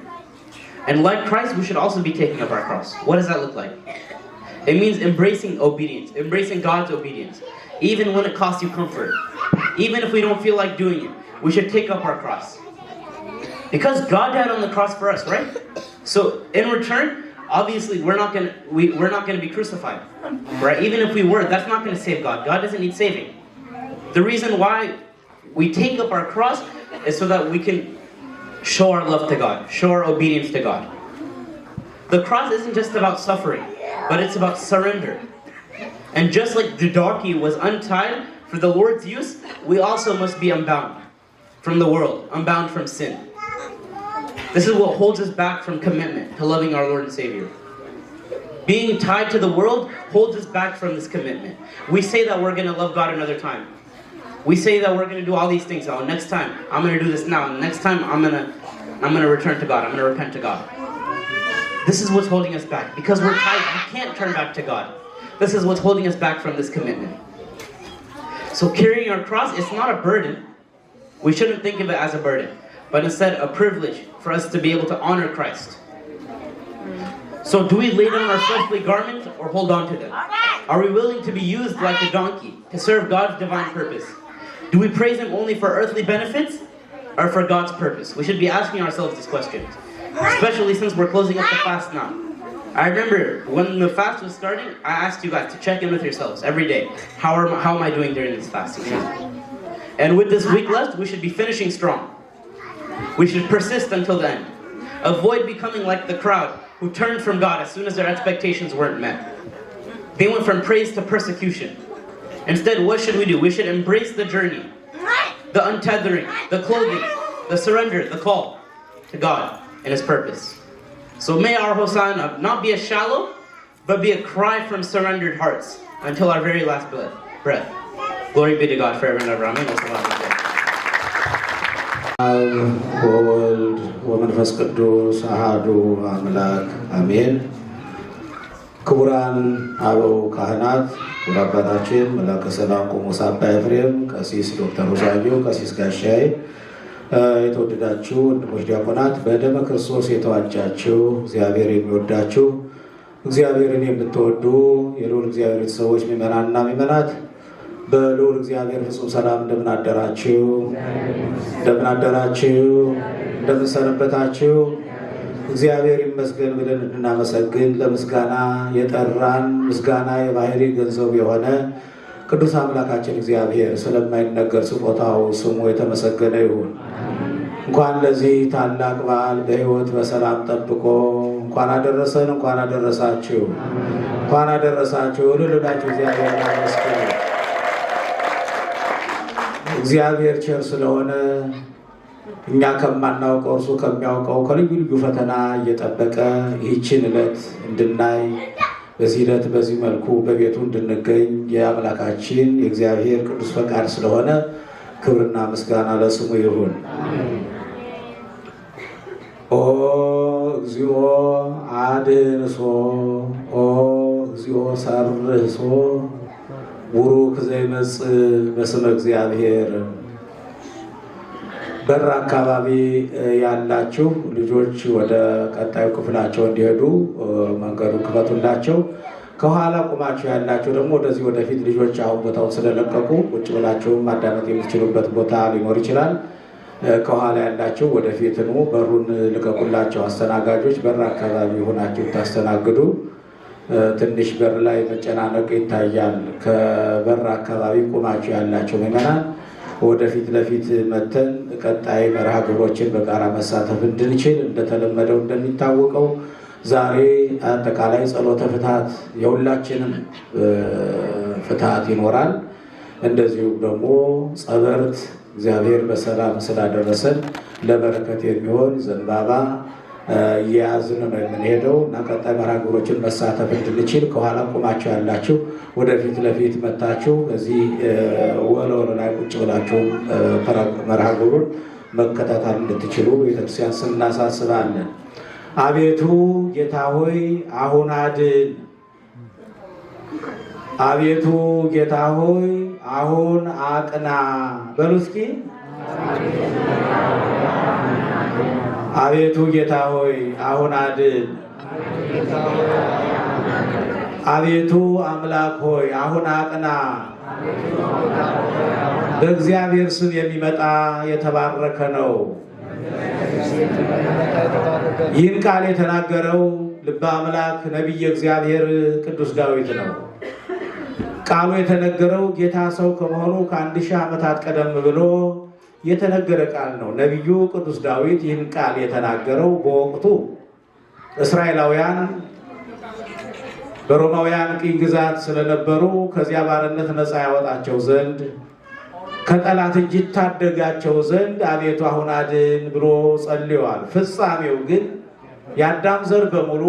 And like Christ, we should also be taking up our cross. What does that look like? It means embracing obedience, embracing God's obedience, even when it costs you comfort. Even if we don't feel like doing it, we should take up our cross. Because God died on the cross for us, right? So in return, obviously we're not gonna be crucified, right? Even if we were, that's not gonna save God. God doesn't need saving. The reason why we take up our cross is so that we can show our love to God, show our obedience to God. The cross isn't just about suffering, but it's about surrender. And just like the donkey was untied for the Lord's use, we also must be unbound from the world, unbound from sin. This is what holds us back from commitment to loving our Lord and Savior. Being tied to the world holds us back from this commitment. We say that we're going to love God another time. We say that we're going to do all these things. Oh, next time, I'm going to do this now. And next time, I'm going to return to God. I'm going to repent to God. This is what's holding us back. Because we're tied, we can't turn back to God. This is what's holding us back from this commitment. So carrying our cross, it's not a burden. We shouldn't think of it as a burden, but instead a privilege for us to be able to honor Christ. So do we lay down our fleshly garments or hold on to them? Are we willing to be used like a donkey to serve God's divine purpose? Do we praise Him only for earthly benefits or for God's purpose? We should be asking ourselves these questions, especially since we're closing up the fast now. I remember when the fast was starting, I asked you guys to check in with yourselves every day. How am I doing during this fasting season? And with this week left, we should be finishing strong. We should persist until the end. Avoid becoming like the crowd who turned from God as soon as their expectations weren't met. They went from praise to persecution. Instead, what should we do? We should embrace the journey, the untethering, the clothing, the surrender, the call to God and His purpose. So may our Hosanna not be a shallow, but be a cry from surrendered hearts until our very last breath. Glory be to God forever and ever. Amen. አብ ወወልድ ወመንፈስ ቅዱስ አሃዱ አምላክ አሜን። ክቡራን አበው ካህናት፣ ክቡር አባታችን መላከ ሰላም ቆሞስ አባ ኤፍሬም፣ ቀሲስ ዶክተር ሩዛየው፣ ቀሲስ ጋሻዬ፣ የተወደዳችሁ ወንድሞች ዲያቆናት፣ በደመ ክርስቶስ የተዋጃችሁ እግዚአብሔር የሚወዳችሁ እግዚአብሔርን የምትወዱ የልዑል እግዚአብሔር ቤተሰቦች ምዕመናንና ምዕመናት በልዑል እግዚአብሔር ፍጹም ሰላም እንደምን አደራችሁ? እንደምን አደራችሁ? እንደምን ሰነበታችሁ? እግዚአብሔር ይመስገን ብለን እንድናመሰግን ለምስጋና የጠራን ምስጋና የባህሪ ገንዘቡ የሆነ ቅዱስ አምላካችን እግዚአብሔር ስለማይነገር ስጦታው ስሙ የተመሰገነ ይሁን። እንኳን ለዚህ ታላቅ በዓል በሕይወት በሰላም ጠብቆ እንኳን አደረሰን፣ እንኳን አደረሳችሁ፣ እንኳን አደረሳችሁ። ልልላችሁ እግዚአብሔር ይመስገን። እግዚአብሔር ቸር ስለሆነ እኛ ከማናውቀው እርሱ ከሚያውቀው ከልዩ ልዩ ፈተና እየጠበቀ ይህችን ዕለት እንድናይ በዚህ ዕለት በዚህ መልኩ በቤቱ እንድንገኝ የአምላካችን የእግዚአብሔር ቅዱስ ፈቃድ ስለሆነ ክብርና ምስጋና ለስሙ ይሁን። ኦ እግዚኦ አድኅንሶ፣ ኦ እግዚኦ ሰርህሶ ቡሩክ ዘይመጽእ በስመ እግዚአብሔር። በር አካባቢ ያላችሁ ልጆች ወደ ቀጣዩ ክፍላቸው እንዲሄዱ መንገዱ ክፈቱላቸው። ከኋላ ቁማችሁ ያላችሁ ደግሞ ወደዚህ ወደፊት ልጆች አሁን ቦታውን ስለለቀቁ ቁጭ ብላችሁም ማዳመጥ የምትችሉበት ቦታ ሊኖር ይችላል። ከኋላ ያላችሁ ወደፊት ነው፣ በሩን ልቀቁላቸው። አስተናጋጆች በር አካባቢ ሆናችሁ ታስተናግዱ። ትንሽ በር ላይ መጨናነቅ ይታያል። ከበር አካባቢ ቁማችሁ ያላቸው ምዕመናን ወደፊት ለፊት መተን ቀጣይ መርሃ ግብሮችን በጋራ መሳተፍ እንድንችል እንደተለመደው እንደሚታወቀው ዛሬ አጠቃላይ ጸሎተ ፍትሐት የሁላችንም ፍትሐት ይኖራል። እንደዚሁም ደግሞ ጸበርት እግዚአብሔር በሰላም ስላደረሰን ለበረከት የሚሆን ዘንባባ እየያዝን ነው የምንሄደው እና ቀጣይ መርሃ ግብሮችን መሳተፍ እንድንችል ከኋላ ቁማችሁ ያላችሁ ወደፊት ለፊት መታችሁ እዚህ ወለወለ ላይ ቁጭ ብላችሁ መርሃ ግብሩን መከታተል እንድትችሉ ቤተክርስቲያን ስም እናሳስባለን። አቤቱ ጌታ ሆይ አሁን አድን። አቤቱ ጌታ ሆይ አሁን አቅና በሉ እስኪ። አቤቱ ጌታ ሆይ አሁን አድን። አቤቱ አምላክ ሆይ አሁን አቅና። በእግዚአብሔር ስም የሚመጣ የተባረከ ነው። ይህን ቃል የተናገረው ልበ አምላክ ነቢየ እግዚአብሔር ቅዱስ ዳዊት ነው። ቃሉ የተነገረው ጌታ ሰው ከመሆኑ ከ1000 ዓመታት ቀደም ብሎ የተነገረ ቃል ነው። ነቢዩ ቅዱስ ዳዊት ይህን ቃል የተናገረው በወቅቱ እስራኤላውያን በሮማውያን ቅኝ ግዛት ስለነበሩ ከዚያ ባርነት ነፃ ያወጣቸው ዘንድ ከጠላት እጅ ይታደጋቸው ዘንድ አቤቱ አሁን አድን ብሎ ጸልየዋል። ፍጻሜው ግን የአዳም ዘር በሙሉ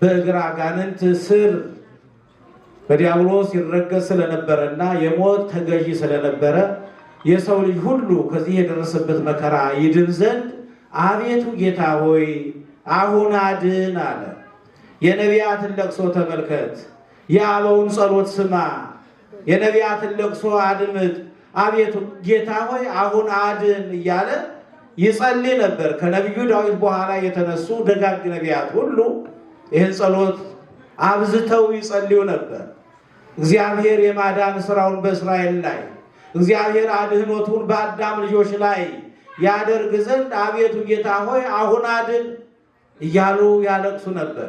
በእግር አጋንንት ስር በዲያብሎስ ይረገዝ ስለነበረና የሞት ተገዢ ስለነበረ የሰው ልጅ ሁሉ ከዚህ የደረሰበት መከራ ይድን ዘንድ አቤቱ ጌታ ሆይ አሁን አድን አለ። የነቢያትን ለቅሶ ተመልከት፣ የአበውን ጸሎት ስማ፣ የነቢያትን ለቅሶ አድምጥ። አቤቱ ጌታ ሆይ አሁን አድን እያለ ይጸልይ ነበር። ከነቢዩ ዳዊት በኋላ የተነሱ ደጋግ ነቢያት ሁሉ ይህን ጸሎት አብዝተው ይጸልዩ ነበር። እግዚአብሔር የማዳን ስራውን በእስራኤል ላይ እግዚአብሔር አድህኖቱን በአዳም ልጆች ላይ ያደርግ ዘንድ አቤቱ ጌታ ሆይ አሁን አድን እያሉ ያለቅሱ ነበር።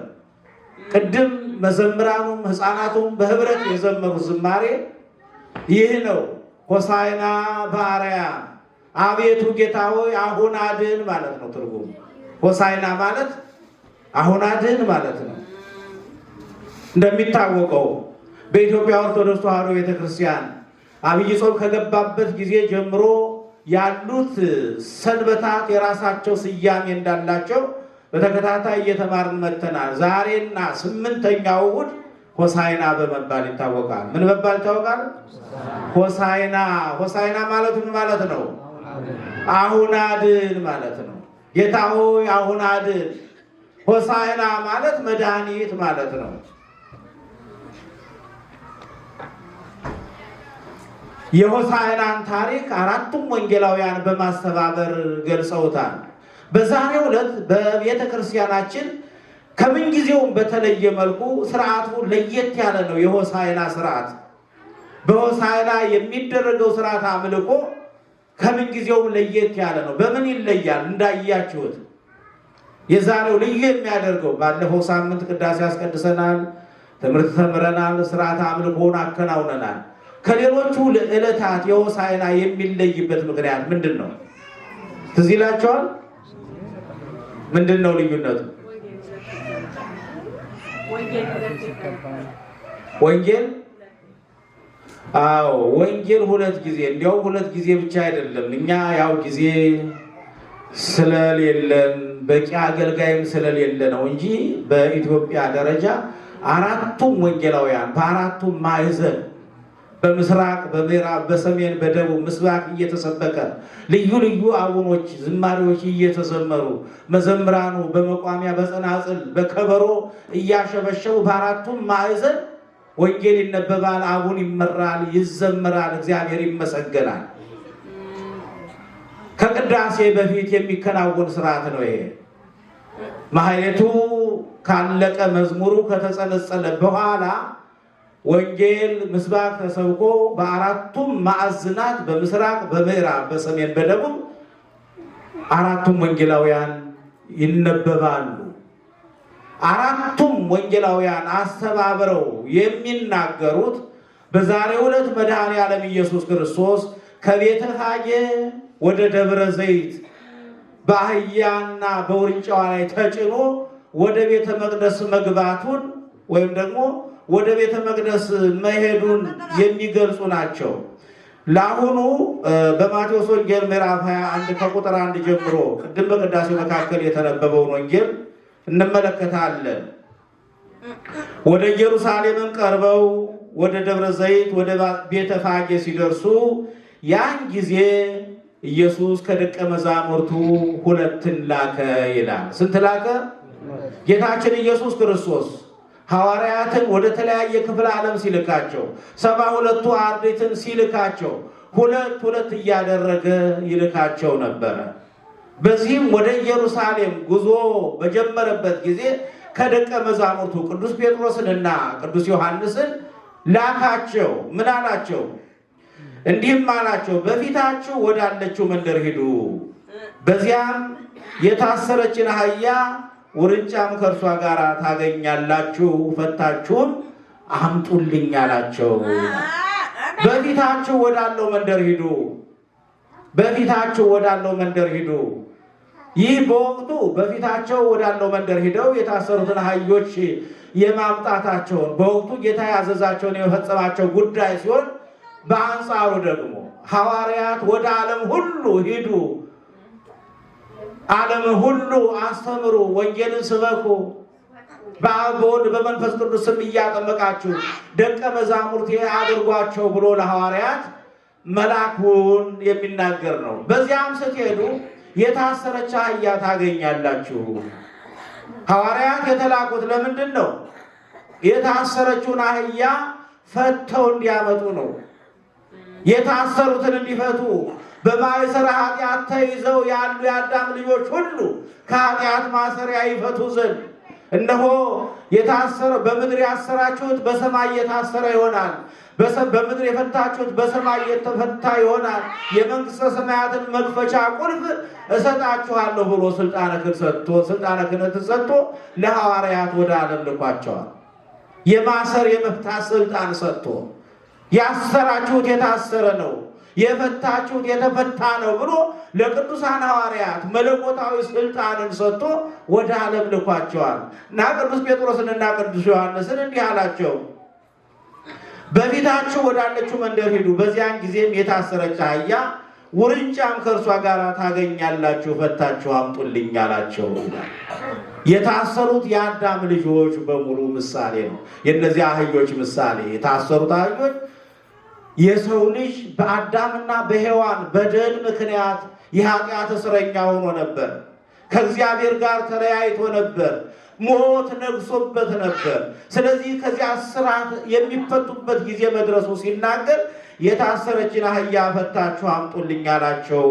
ቅድም መዘምራኑም ሕፃናቱም በህብረት የዘመሩት ዝማሬ ይህ ነው። ሆሳዕና በአርያም አቤቱ ጌታ ሆይ አሁን አድን ማለት ነው ትርጉሙ። ሆሳዕና ማለት አሁን አድን ማለት ነው። እንደሚታወቀው በኢትዮጵያ ኦርቶዶክስ ተዋሕዶ ቤተክርስቲያን አብይ ጾም ከገባበት ጊዜ ጀምሮ ያሉት ሰንበታት የራሳቸው ስያሜ እንዳላቸው በተከታታይ እየተማርን መጥተናል። ዛሬና 8ኛው እሑድ ሆሳዕና በመባል ይታወቃል። ምን በመባል ይታወቃል? ሆሳዕና። ሆሳዕና ማለት ምን ማለት ነው? አሁን አድን ማለት ነው። ጌታ ሆይ አሁን አድን። ሆሳዕና ማለት መድኃኒት ማለት ነው። የሆሳዕናን ታሪክ አራቱም ወንጌላውያን በማስተባበር ገልጸውታል። በዛሬው ዕለት በቤተ ክርስቲያናችን ከምን ጊዜውም በተለየ መልኩ ስርዓቱ ለየት ያለ ነው። የሆሳዕና ስርዓት በሆሳዕና የሚደረገው ስርዓት አምልኮ ከምን ጊዜውም ለየት ያለ ነው። በምን ይለያል? እንዳያችሁት የዛሬው ልዩ የሚያደርገው ባለፈው ሳምንት ቅዳሴ ያስቀድሰናል፣ ትምህርት ተምረናል፣ ስርዓት አምልኮውን አከናውነናል። ከሌሎቹ ዕለታት የሆሳዕና የሚለይበት ምክንያት ምንድን ነው? ትዝ ይላችኋል? ምንድን ነው ልዩነቱ? ወንጌል አዎ ወንጌል ሁለት ጊዜ እንዲያው ሁለት ጊዜ ብቻ አይደለም። እኛ ያው ጊዜ ስለሌለን በቂ አገልጋይም ስለሌለ ነው እንጂ በኢትዮጵያ ደረጃ አራቱም ወንጌላውያን በአራቱም ማዕዘን በምስራቅ፣ በምዕራብ፣ በሰሜን፣ በደቡብ፣ ምስራቅ እየተሰበከ ልዩ ልዩ አቡኖች ዝማሬዎች እየተዘመሩ መዘምራኑ በመቋሚያ በጸናጽል በከበሮ እያሸበሸቡ በአራቱም ማዕዘን ወንጌል ይነበባል፣ አቡን ይመራል፣ ይዘመራል፣ እግዚአብሔር ይመሰገናል። ከቅዳሴ በፊት የሚከናወን ስርዓት ነው ይሄ። ማህሌቱ ካለቀ መዝሙሩ ከተጸነጸለ በኋላ ወንጌል ምስባክ ተሰብኮ በአራቱም ማዕዝናት በምስራቅ፣ በምዕራብ፣ በሰሜን፣ በደቡብ አራቱም ወንጌላውያን ይነበባሉ። አራቱም ወንጌላውያን አስተባብረው የሚናገሩት በዛሬው ዕለት መድኃኔ ዓለም ኢየሱስ ክርስቶስ ከቤተ ፋጌ ወደ ደብረ ዘይት በአህያና በውርንጫዋ ላይ ተጭኖ ወደ ቤተ መቅደስ መግባቱን ወይም ደግሞ ወደ ቤተ መቅደስ መሄዱን የሚገልጹ ናቸው። ለአሁኑ በማቴዎስ ወንጌል ምዕራፍ 21 ከቁጥር 1 ጀምሮ ቅድም በቅዳሴ መካከል የተነበበውን ወንጌል እንመለከታለን። ወደ ኢየሩሳሌምም ቀርበው ወደ ደብረ ዘይት ወደ ቤተ ፋጌ ሲደርሱ ያን ጊዜ ኢየሱስ ከደቀ መዛሙርቱ ሁለትን ላከ ይላል። ስንት ላከ? ጌታችን ኢየሱስ ክርስቶስ ሐዋርያትን ወደ ተለያየ ክፍለ ዓለም ሲልካቸው 72ቱ አርድእትን ሲልካቸው ሁለት ሁለት እያደረገ ይልካቸው ነበረ። በዚህም ወደ ኢየሩሳሌም ጉዞ በጀመረበት ጊዜ ከደቀ መዛሙርቱ ቅዱስ ጴጥሮስንና ቅዱስ ዮሐንስን ላካቸው። ምን አላቸው? እንዲህም አላቸው፣ በፊታችሁ ወዳለችው መንደር ሂዱ፣ በዚያም የታሰረችን አህያ ውርንጫም ከእርሷ ጋር ታገኛላችሁ፣ ፈታችሁም አምጡልኝ አላቸው። በፊታችሁ ወዳለው መንደር ሂዱ፣ በፊታችሁ ወዳለው መንደር ሂዱ። ይህ በወቅቱ በፊታቸው ወዳለው መንደር ሂደው የታሰሩትን አህዮች የማምጣታቸውን በወቅቱ ጌታ ያዘዛቸውን የመፈጸማቸው ጉዳይ ሲሆን፣ በአንጻሩ ደግሞ ሐዋርያት ወደ ዓለም ሁሉ ሂዱ፣ ዓለም ሁሉ አስተምሩ፣ ወንጌልን ስበኩ፣ በአብ በወልድ በመንፈስ ቅዱስ ስም እያጠመቃችሁ ደቀ መዛሙርቴ አድርጓቸው ብሎ ለሐዋርያት መላኩን የሚናገር ነው። በዚያም ስትሄዱ የታሰረች አህያ ታገኛላችሁ። ሐዋርያት የተላኩት ለምንድን ነው? የታሰረችውን አህያ ፈተው እንዲያመጡ ነው። የታሰሩትን እንዲፈቱ፣ በማይሰራ ኃጢአት ተይዘው ያሉ የአዳም ልጆች ሁሉ ከኃጢአት ማሰሪያ ይፈቱ ዘንድ እነሆ የታሰረ በምድር ያሰራችሁት በሰማይ የታሰረ ይሆናል፣ በምድር የፈታችሁት በሰማይ የተፈታ ይሆናል፣ የመንግሥተ ሰማያትን መክፈቻ ቁልፍ እሰጣችኋለሁ ብሎ ስልጣነ ክህነትን ሰጥቶ ለሐዋርያት ወደ ዓለም ልኳቸዋል። የማሰር የመፍታት ስልጣን ሰጥቶ ያሰራችሁት የታሰረ ነው፣ የፈታችሁት የተፈታ ነው ብሎ ለቅዱሳን ሐዋርያት መለኮታዊ ስልጣንን ሰጥቶ ወደ ዓለም ልኳቸዋል እና ቅዱስ ጴጥሮስንና ቅዱስ ዮሐንስን እንዲህ አላቸው፣ በፊታችሁ ወዳለችው መንደር ሂዱ፣ በዚያን ጊዜም የታሰረች አህያ ውርንጫም ከእርሷ ጋር ታገኛላችሁ፣ ፈታችሁ አምጡልኝ አላቸው። የታሰሩት የአዳም ልጆች በሙሉ ምሳሌ ነው። የእነዚህ አህዮች ምሳሌ የታሰሩት አህዮች የሰው ልጅ በአዳምና በሔዋን በደል ምክንያት የኃጢአት እስረኛ ሆኖ ነበር። ከእግዚአብሔር ጋር ተለያይቶ ነበር። ሞት ነግሶበት ነበር። ስለዚህ ከዚያ እስራት የሚፈቱበት ጊዜ መድረሱ ሲናገር የታሰረችን አህያ ፈታችሁ አምጡልኝ አላቸው።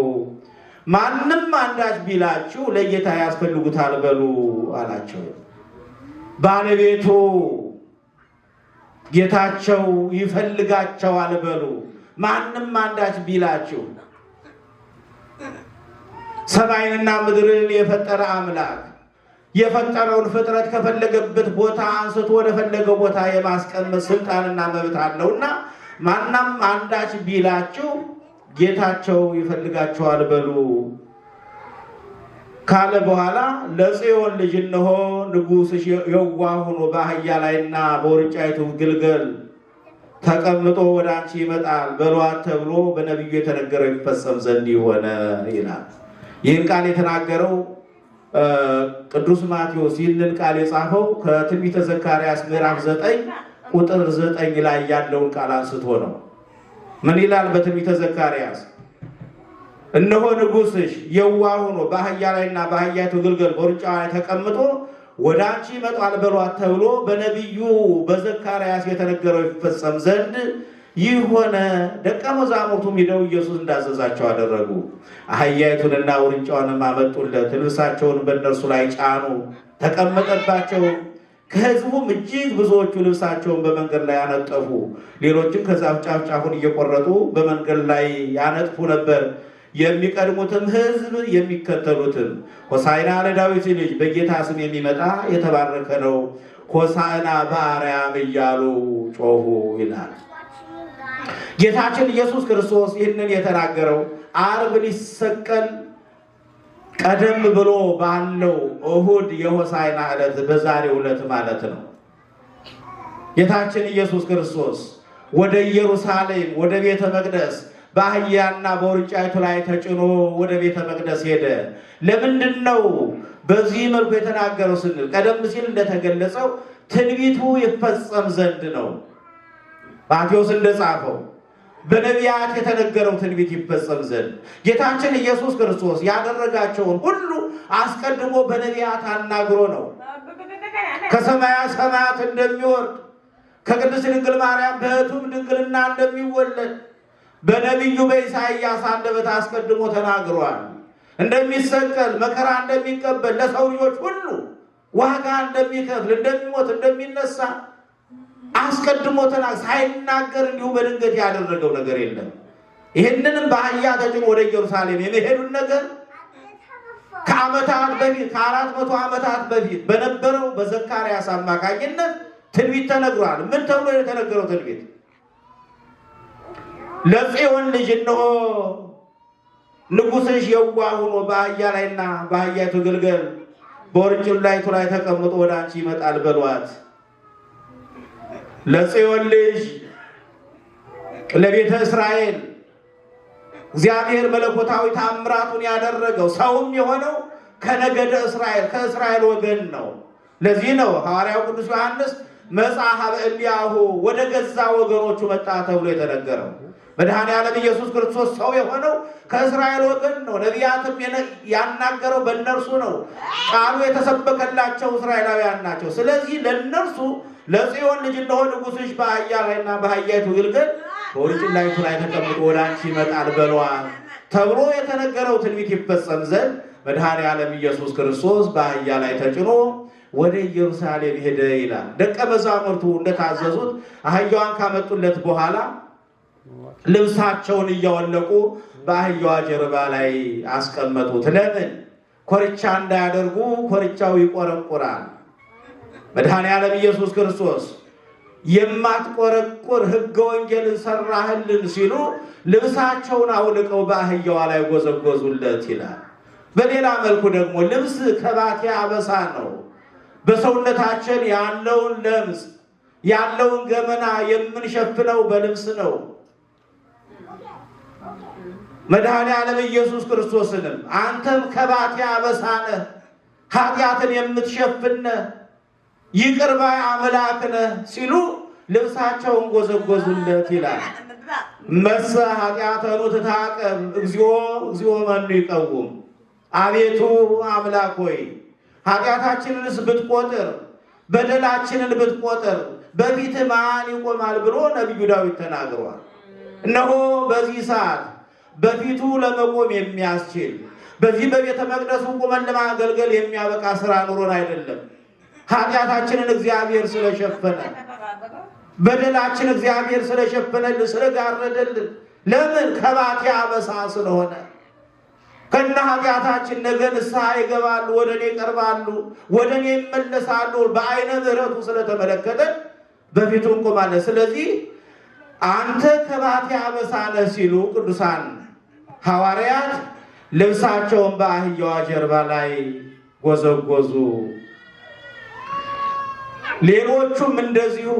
ማንም አንዳች ቢላችሁ ለጌታ ያስፈልጉታል በሉ አላቸው። ባለቤቱ ጌታቸው ይፈልጋቸዋል በሉ። ማንም አንዳች ቢላችሁ ሰማይንና ምድርን የፈጠረ አምላክ የፈጠረውን ፍጥረት ከፈለገበት ቦታ አንስቶ ወደ ፈለገው ቦታ የማስቀመጥ ስልጣንና መብት አለውና ማንም አንዳች ቢላችሁ ጌታቸው ይፈልጋቸዋል በሉ ካለ በኋላ ለጽዮን ልጅ እነሆ ንጉሥሽ የዋህ ሆኖ በአህያ ላይና በውርንጫይቱ ግልገል ተቀምጦ ወደ አንቺ ይመጣል በሏት ተብሎ በነቢዩ የተነገረው ይፈጸም ዘንድ ይሆነ ይላል። ይህን ቃል የተናገረው ቅዱስ ማቴዎስ ይህንን ቃል የጻፈው ከትንቢተ ዘካርያስ ምዕራፍ 9 ቁጥር 9 ላይ ያለውን ቃል አንስቶ ነው። ምን ይላል በትንቢተ ዘካርያስ? እነሆ ንጉሥሽ የዋህ ሆኖ በአህያ ላይና በአህያይቱ ግልገል በውርንጫዋ ላይ ተቀምጦ ወደ አንቺ ይመጣል በሏት ተብሎ በነቢዩ በዘካርያስ የተነገረው ይፈጸም ዘንድ ይህ ሆነ። ደቀ መዛሙርቱም ሄደው ኢየሱስ እንዳዘዛቸው አደረጉ። አህያይቱንና ውርንጫውንም አመጡለት፣ ልብሳቸውን በእነርሱ ላይ ጫኑ፣ ተቀመጠባቸው። ከሕዝቡም እጅግ ብዙዎቹ ልብሳቸውን በመንገድ ላይ ያነጠፉ፣ ሌሎችም ከዛፍ ጫፍ ጫፉን እየቆረጡ በመንገድ ላይ ያነጥፉ ነበር። የሚቀድሙትም ሕዝብ የሚከተሉትም ሆሳዕና ለዳዊት ልጅ በጌታ ስም የሚመጣ የተባረከ ነው፣ ሆሳዕና በአርያም እያሉ ጮሁ ይላል። ጌታችን ኢየሱስ ክርስቶስ ይህንን የተናገረው ዓርብ ሊሰቀል ቀደም ብሎ ባለው እሁድ የሆሳዕና ዕለት በዛሬው ዕለት ማለት ነው። ጌታችን ኢየሱስ ክርስቶስ ወደ ኢየሩሳሌም ወደ ቤተ መቅደስ በአህያና በውርንጫይቱ ላይ ተጭኖ ወደ ቤተ መቅደስ ሄደ። ለምንድን ነው በዚህ መልኩ የተናገረው ስንል ቀደም ሲል እንደተገለጸው ትንቢቱ ይፈጸም ዘንድ ነው። ማቴዎስ እንደጻፈው በነቢያት የተነገረው ትንቢት ይፈጸም ዘንድ ጌታችን ኢየሱስ ክርስቶስ ያደረጋቸውን ሁሉ አስቀድሞ በነቢያት አናግሮ ነው። ከሰማያ ሰማያት እንደሚወርድ ከቅድስት ድንግል ማርያም በሕቱም ድንግልና እንደሚወለድ በነቢዩ በኢሳይያስ አንደበት አስቀድሞ ተናግሯል። እንደሚሰቀል መከራ እንደሚቀበል ለሰው ልጆች ሁሉ ዋጋ እንደሚከፍል እንደሚሞት እንደሚነሳ አስቀድሞ ሳይናገር እንዲሁ በድንገት ያደረገው ነገር የለም። ይህንንም በአህያ ተጭኖ ወደ ኢየሩሳሌም የመሄዱን ነገር ከዓመታት በፊት ከ400 ዓመታት በፊት በነበረው በዘካርያስ አማካኝነት ትንቢት ተነግሯል። ምን ተብሎ የተነገረው ትንቢት? ለጽዮን ልጅ እነሆ ንጉሥሽ የዋህ ሆኖ በአህያ ላይና በአህያይቱ ግልገል በውርንጭላይቱ ላይ ተቀምጦ ወደ አንቺ ይመጣል በሏት። ለጽዮን ልጅ ለቤተ እስራኤል እግዚአብሔር መለኮታዊ ታምራቱን ያደረገው ሰውም የሆነው ከነገደ እስራኤል ከእስራኤል ወገን ነው። ለዚህ ነው ሐዋርያው ቅዱስ ዮሐንስ መጽአ ኀበ እልያሁ ወደ ገዛ ወገኖቹ መጣ ተብሎ የተነገረው። መድኃኔዓለም ኢየሱስ ክርስቶስ ሰው የሆነው ከእስራኤል ወገን ነው። ነቢያትም ያናገረው በእነርሱ ነው። ቃሉ የተሰበከላቸው እስራኤላውያን ናቸው። ስለዚህ ለእነርሱ ለጽዮን ልጅ እነሆ ንጉሥሽ በአህያ ላይና በአህያይቱ ግልገል በውርንጭላይቱ ላይ ተቀምጦ ወደ አንቺ ይመጣል በሏት ተብሎ የተነገረው ትንቢት ይፈጸም ዘንድ መድኃኔዓለም ኢየሱስ ክርስቶስ በአህያ ላይ ተጭኖ ወደ ኢየሩሳሌም ሄደ ይላል። ደቀ መዛሙርቱ እንደታዘዙት አህያዋን ካመጡለት በኋላ ልብሳቸውን እያወለቁ በአህያዋ ጀርባ ላይ አስቀመጡት። ለምን? ኮርቻ እንዳያደርጉ፣ ኮርቻው ይቆረቁራል። መድኃኔዓለም ኢየሱስ ክርስቶስ የማትቆረቁር ሕገ ወንጌልን ሰራህልን ሲሉ ልብሳቸውን አውልቀው በአህያዋ ላይ ጎዘጎዙለት ይላል። በሌላ መልኩ ደግሞ ልብስ ከባቴ አበሳ ነው። በሰውነታችን ያለውን ለምጽ ያለውን ገመና የምንሸፍነው በልብስ ነው። መድኃኔዓለም ኢየሱስ ክርስቶስንም አንተም ከባቴ አበሳ ነህ፣ ኃጢአትን የምትሸፍነ ይቅር ባይ አምላክ ነህ ሲሉ ልብሳቸውን ጎዘጎዙለት ይላል። መሰ ኃጢአተኑ ትታቀብ እግዚኦ እግዚኦ መኑ ይቀውም። አቤቱ አምላክ ሆይ ኃጢአታችንንስ ብትቆጥር በደላችንን ብትቆጥር በፊት ማን ይቆማል ብሎ ነቢዩ ዳዊት ተናግሯል። እነሆ በዚህ ሰዓት በፊቱ ለመቆም የሚያስችል በዚህ በቤተ መቅደሱ ቆመን ለማገልገል የሚያበቃ ስራ ኑሮን አይደለም። ኃጢአታችንን እግዚአብሔር ስለሸፈነ በደላችን እግዚአብሔር ስለሸፈነልን ስለጋረደልን ለምን ከባቴ አበሳ ስለሆነ ከነ ኃጢአታችን ነገ ንስሐ ይገባሉ፣ ወደ እኔ ይቀርባሉ፣ ወደ እኔ ይመለሳሉ በአይነ ምሕረቱ ስለተመለከተ በፊቱ እንቆማለን። ስለዚህ አንተ ከባቴ አበሳ ነህ ሲሉ ቅዱሳን ሐዋርያት ልብሳቸውን በአህያዋ ጀርባ ላይ ጎዘጎዙ። ሌሎቹም እንደዚሁ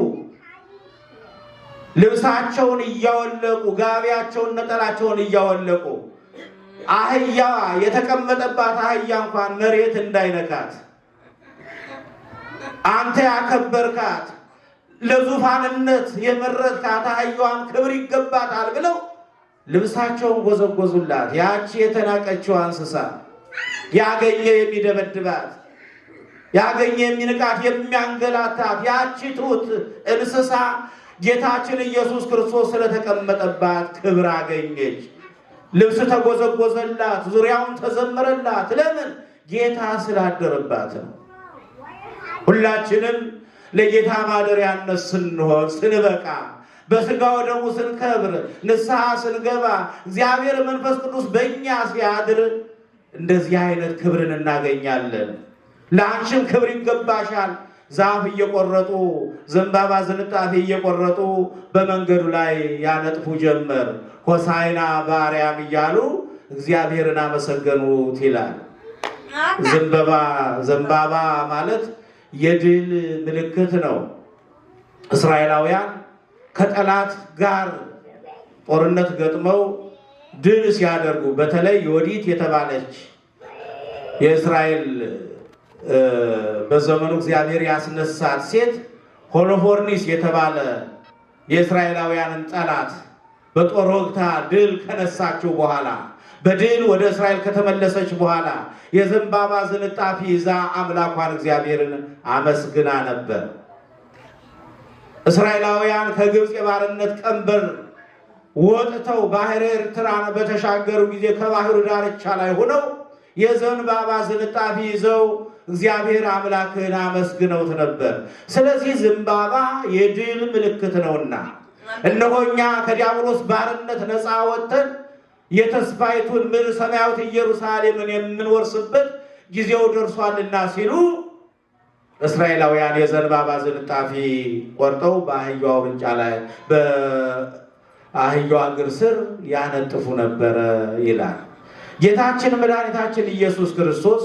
ልብሳቸውን እያወለቁ ጋቢያቸውን ነጠላቸውን እያወለቁ አህያዋ የተቀመጠባት አህያ እንኳን መሬት እንዳይነካት አንተ ያከበርካት ለዙፋንነት የመረጥካት አህያዋን ክብር ይገባታል ብለው ልብሳቸውን ጎዘጎዙላት። ያቺ የተናቀችው እንስሳ ያገኘ የሚደበድባት ያገኘ የሚንቃት የሚያንገላታት ያቺ ትሑት እንስሳ ጌታችን ኢየሱስ ክርስቶስ ስለተቀመጠባት ክብር አገኘች። ልብስ ተጎዘጎዘላት፣ ዙሪያውን ተዘመረላት። ለምን? ጌታ ስላደረባት ነው። ሁላችንም ለጌታ ማደሪያነት ስንሆን ስንበቃ በስጋ ወደሙ ስንከብር ንስሐ ስንገባ እግዚአብሔር መንፈስ ቅዱስ በእኛ ሲያድር እንደዚህ አይነት ክብርን እናገኛለን። ለአንቺም ክብር ይገባሻል። ዛፍ እየቆረጡ ዘንባባ ዝንጣፊ እየቆረጡ በመንገዱ ላይ ያነጥፉ ጀመር። ሆሳዕና በአርያም እያሉ እግዚአብሔርን አመሰገኑት ይላል። ዘንባባ ማለት የድል ምልክት ነው። እስራኤላውያን ከጠላት ጋር ጦርነት ገጥመው ድል ሲያደርጉ በተለይ ዮዲት የተባለች የእስራኤል በዘመኑ እግዚአብሔር ያስነሳት ሴት ሆሎፎርኒስ የተባለ የእስራኤላውያንን ጠላት በጦር ወግታ ድል ከነሳችው በኋላ በድል ወደ እስራኤል ከተመለሰች በኋላ የዘንባባ ዝንጣፊ ይዛ አምላኳን እግዚአብሔርን አመስግና ነበር። እስራኤላውያን ከግብፅ የባርነት ቀንበር ወጥተው ባህረ ኤርትራን በተሻገሩ ጊዜ ከባህሩ ዳርቻ ላይ ሆነው የዘንባባ ዝንጣፊ ይዘው እግዚአብሔር አምላክን አመስግነውት ነበር። ስለዚህ ዘንባባ የድል ምልክት ነውና እነሆ እኛ ከዲያብሎስ ባርነት ነፃ ወጥተን የተስፋይቱን ምድር ሰማያዊት ኢየሩሳሌምን የምንወርስበት ጊዜው ደርሷልና ሲሉ እስራኤላውያን የዘንባባ ዝንጣፊ ቆርጠው በአህያዋ ውርንጫ ላይ በአህያዋ እግር ስር ያነጥፉ ነበረ ይላል። ጌታችን መድኃኒታችን ኢየሱስ ክርስቶስ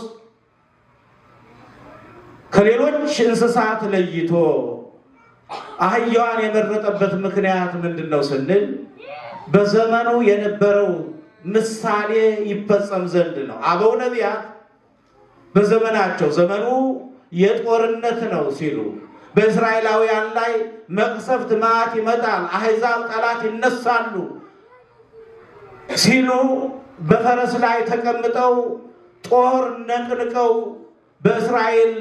ከሌሎች እንስሳት ለይቶ አህያዋን የመረጠበት ምክንያት ምንድን ነው ስንል በዘመኑ የነበረው ምሳሌ ይፈጸም ዘንድ ነው። አበው ነቢያት በዘመናቸው ዘመኑ የጦርነት ነው ሲሉ በእስራኤላውያን ላይ መቅሰፍት መዓት ይመጣል፣ አሕዛብ ጠላት ይነሳሉ ሲሉ በፈረስ ላይ ተቀምጠው ጦር ነቅንቀው በእስራኤል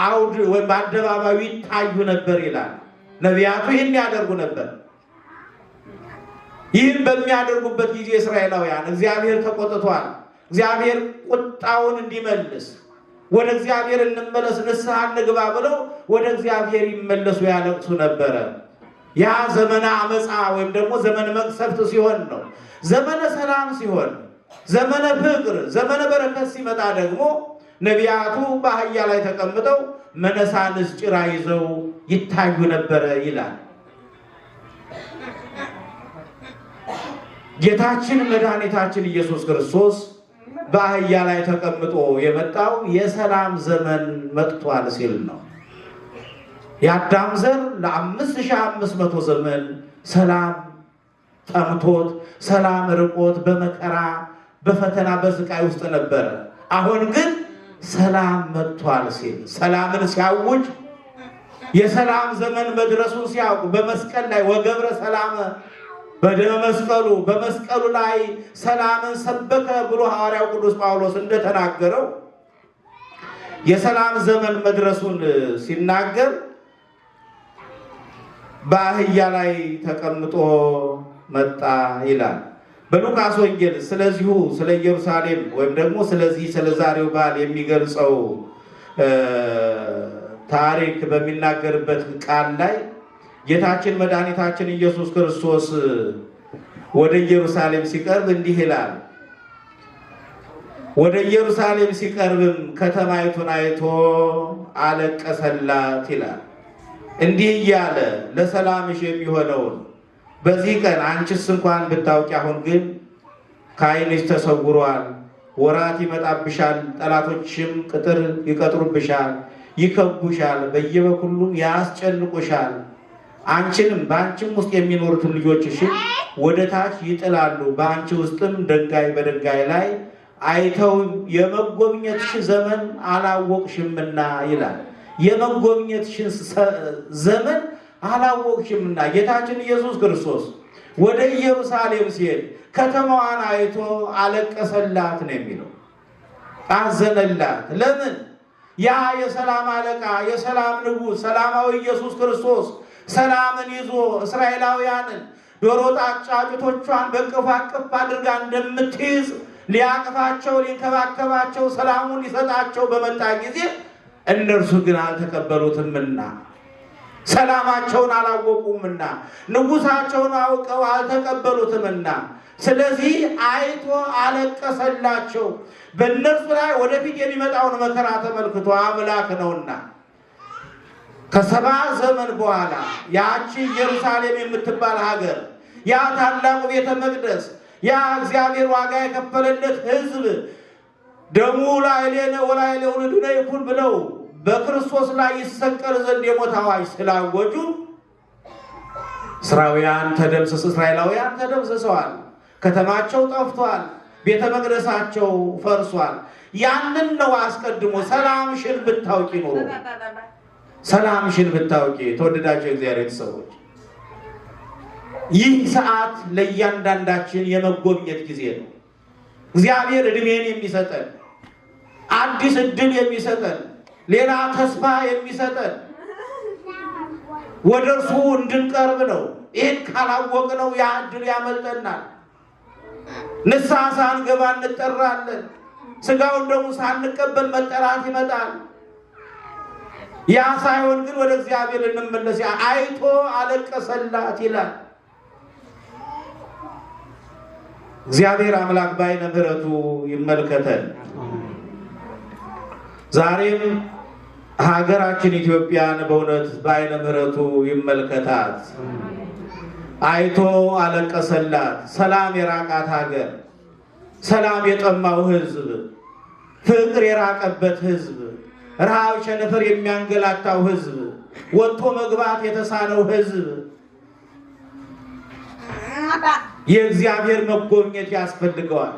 አውድ ወይም በአደባባዩ ይታዩ ነበር ይላል። ነቢያቱ ይህን ያደርጉ ነበር። ይህን በሚያደርጉበት ጊዜ እስራኤላውያን እግዚአብሔር ተቆጥቷል፣ እግዚአብሔር ቁጣውን እንዲመልስ ወደ እግዚአብሔር እንመለስ ንስሐ እንግባ ብለው ወደ እግዚአብሔር ይመለሱ ያለቅሱ ነበረ። ያ ዘመነ አመፃ ወይም ደግሞ ዘመነ መቅሰፍት ሲሆን ነው። ዘመነ ሰላም ሲሆን፣ ዘመነ ፍቅር፣ ዘመነ በረከት ሲመጣ ደግሞ ነቢያቱ በአህያ ላይ ተቀምጠው መነሳንስ ጭራ ይዘው ይታዩ ነበረ ይላል። ጌታችን መድኃኒታችን ኢየሱስ ክርስቶስ በአህያ ላይ ተቀምጦ የመጣው የሰላም ዘመን መጥቷል ሲል ነው። የአዳም ዘር ለ5500 ዘመን ሰላም ጠምቶት ሰላም ርቆት በመከራ በፈተና በስቃይ ውስጥ ነበረ። አሁን ግን ሰላም መጥቷል ሲል ሰላምን ሲያውጅ የሰላም ዘመን መድረሱን ሲያውቁ በመስቀል ላይ ወገብረ ሰላም በደመ መስቀሉ በመስቀሉ ላይ ሰላምን ሰበከ ብሎ ሐዋርያው ቅዱስ ጳውሎስ እንደተናገረው የሰላም ዘመን መድረሱን ሲናገር በአህያ ላይ ተቀምጦ መጣ ይላል። በሉቃስ ወንጌል ስለዚሁ ስለ ኢየሩሳሌም ወይም ደግሞ ስለዚህ ስለ ዛሬው በዓል የሚገልጸው ታሪክ በሚናገርበት ቃል ላይ ጌታችን መድኃኒታችን ኢየሱስ ክርስቶስ ወደ ኢየሩሳሌም ሲቀርብ እንዲህ ይላል። ወደ ኢየሩሳሌም ሲቀርብም ከተማይቱን አይቶ አለቀሰላት ይላል። እንዲህ እያለ ለሰላምሽ የሚሆነውን በዚህ ቀን አንቺስ እንኳን ብታውቂ፣ አሁን ግን ከዓይንሽ ተሰውሯል። ወራት ይመጣብሻል፣ ጠላቶችም ቅጥር ይቀጥሩብሻል፣ ይከቡሻል፣ በየበኩሉ ያስጨንቁሻል። አንቺንም በአንቺም ውስጥ የሚኖሩትን ልጆችሽን ወደ ታች ይጥላሉ። በአንቺ ውስጥም ድንጋይ በድንጋይ ላይ አይተው የመጎብኘትሽ ዘመን አላወቅሽምና ይላል። የመጎብኘትሽን ዘመን አላወቅሽምና ጌታችን ኢየሱስ ክርስቶስ ወደ ኢየሩሳሌም ሲሄድ ከተማዋን አይቶ አለቀሰላት ነው የሚለው። አዘነላት። ለምን? ያ የሰላም አለቃ የሰላም ንጉሥ ሰላማዊ ኢየሱስ ክርስቶስ ሰላምን ይዞ እስራኤላውያንን ዶሮ ጫጩቶቿን በእቅፍ አቅፍ አድርጋ እንደምትይዝ ሊያቅፋቸው ሊንከባከባቸው ሰላሙን ሊሰጣቸው በመጣ ጊዜ እነርሱ ግን አልተቀበሉትምና ሰላማቸውን አላወቁምና ንጉሳቸውን አውቀው አልተቀበሉትምና ስለዚህ አይቶ አለቀሰላቸው። በእነርሱ ላይ ወደፊት የሚመጣውን መከራ ተመልክቶ አምላክ ነውና ከሰባ ዘመን በኋላ ያቺ ኢየሩሳሌም የምትባል ሀገር ያ ታላቁ ቤተ መቅደስ ያ እግዚአብሔር ዋጋ የከፈለለት ሕዝብ ደሙ ላዕሌነ ወላዕሌ ውሉድነ ይኩን ብለው በክርስቶስ ላይ ይሰቀል ዘንድ የሞት አዋጅ ስላወጁ እስራኤላውያን ተደምስሰዋል። ከተማቸው ጠፍቷል። ቤተ መቅደሳቸው ፈርሷል። ያንን ነው አስቀድሞ ሰላምሽን ብታውቂ ኖሮ ሰላምሽን ብታውቂ ተወደዳቸው እግዚአብሔር ሰዎች፣ ይህ ሰዓት ለእያንዳንዳችን የመጎብኘት ጊዜ ነው። እግዚአብሔር ዕድሜን የሚሰጠን አዲስ ዕድል የሚሰጠን ሌላ ተስፋ የሚሰጠን ወደ እርሱ እንድንቀርብ ነው። ይህን ካላወቅነው ያ ዕድል ያመልጠናል። ንስሐ ሳንገባ እንጠራለን። ሥጋውን ደግሞ ሳንቀበል መጠራት ይመጣል። ያ ሳይሆን ግን ወደ እግዚአብሔር እንመለስ። አይቶ አለቀሰላት ይላል። እግዚአብሔር አምላክ በዓይነ ምሕረቱ ይመልከተን። ዛሬም ሀገራችን ኢትዮጵያን በእውነት በዓይነ ምሕረቱ ይመልከታት። አይቶ አለቀሰላት። ሰላም የራቃት ሀገር፣ ሰላም የጠማው ሕዝብ፣ ፍቅር የራቀበት ሕዝብ፣ ረሃብ ቸነፈር የሚያንገላታው ሕዝብ፣ ወጥቶ መግባት የተሳነው ሕዝብ የእግዚአብሔር መጎብኘት ያስፈልገዋል።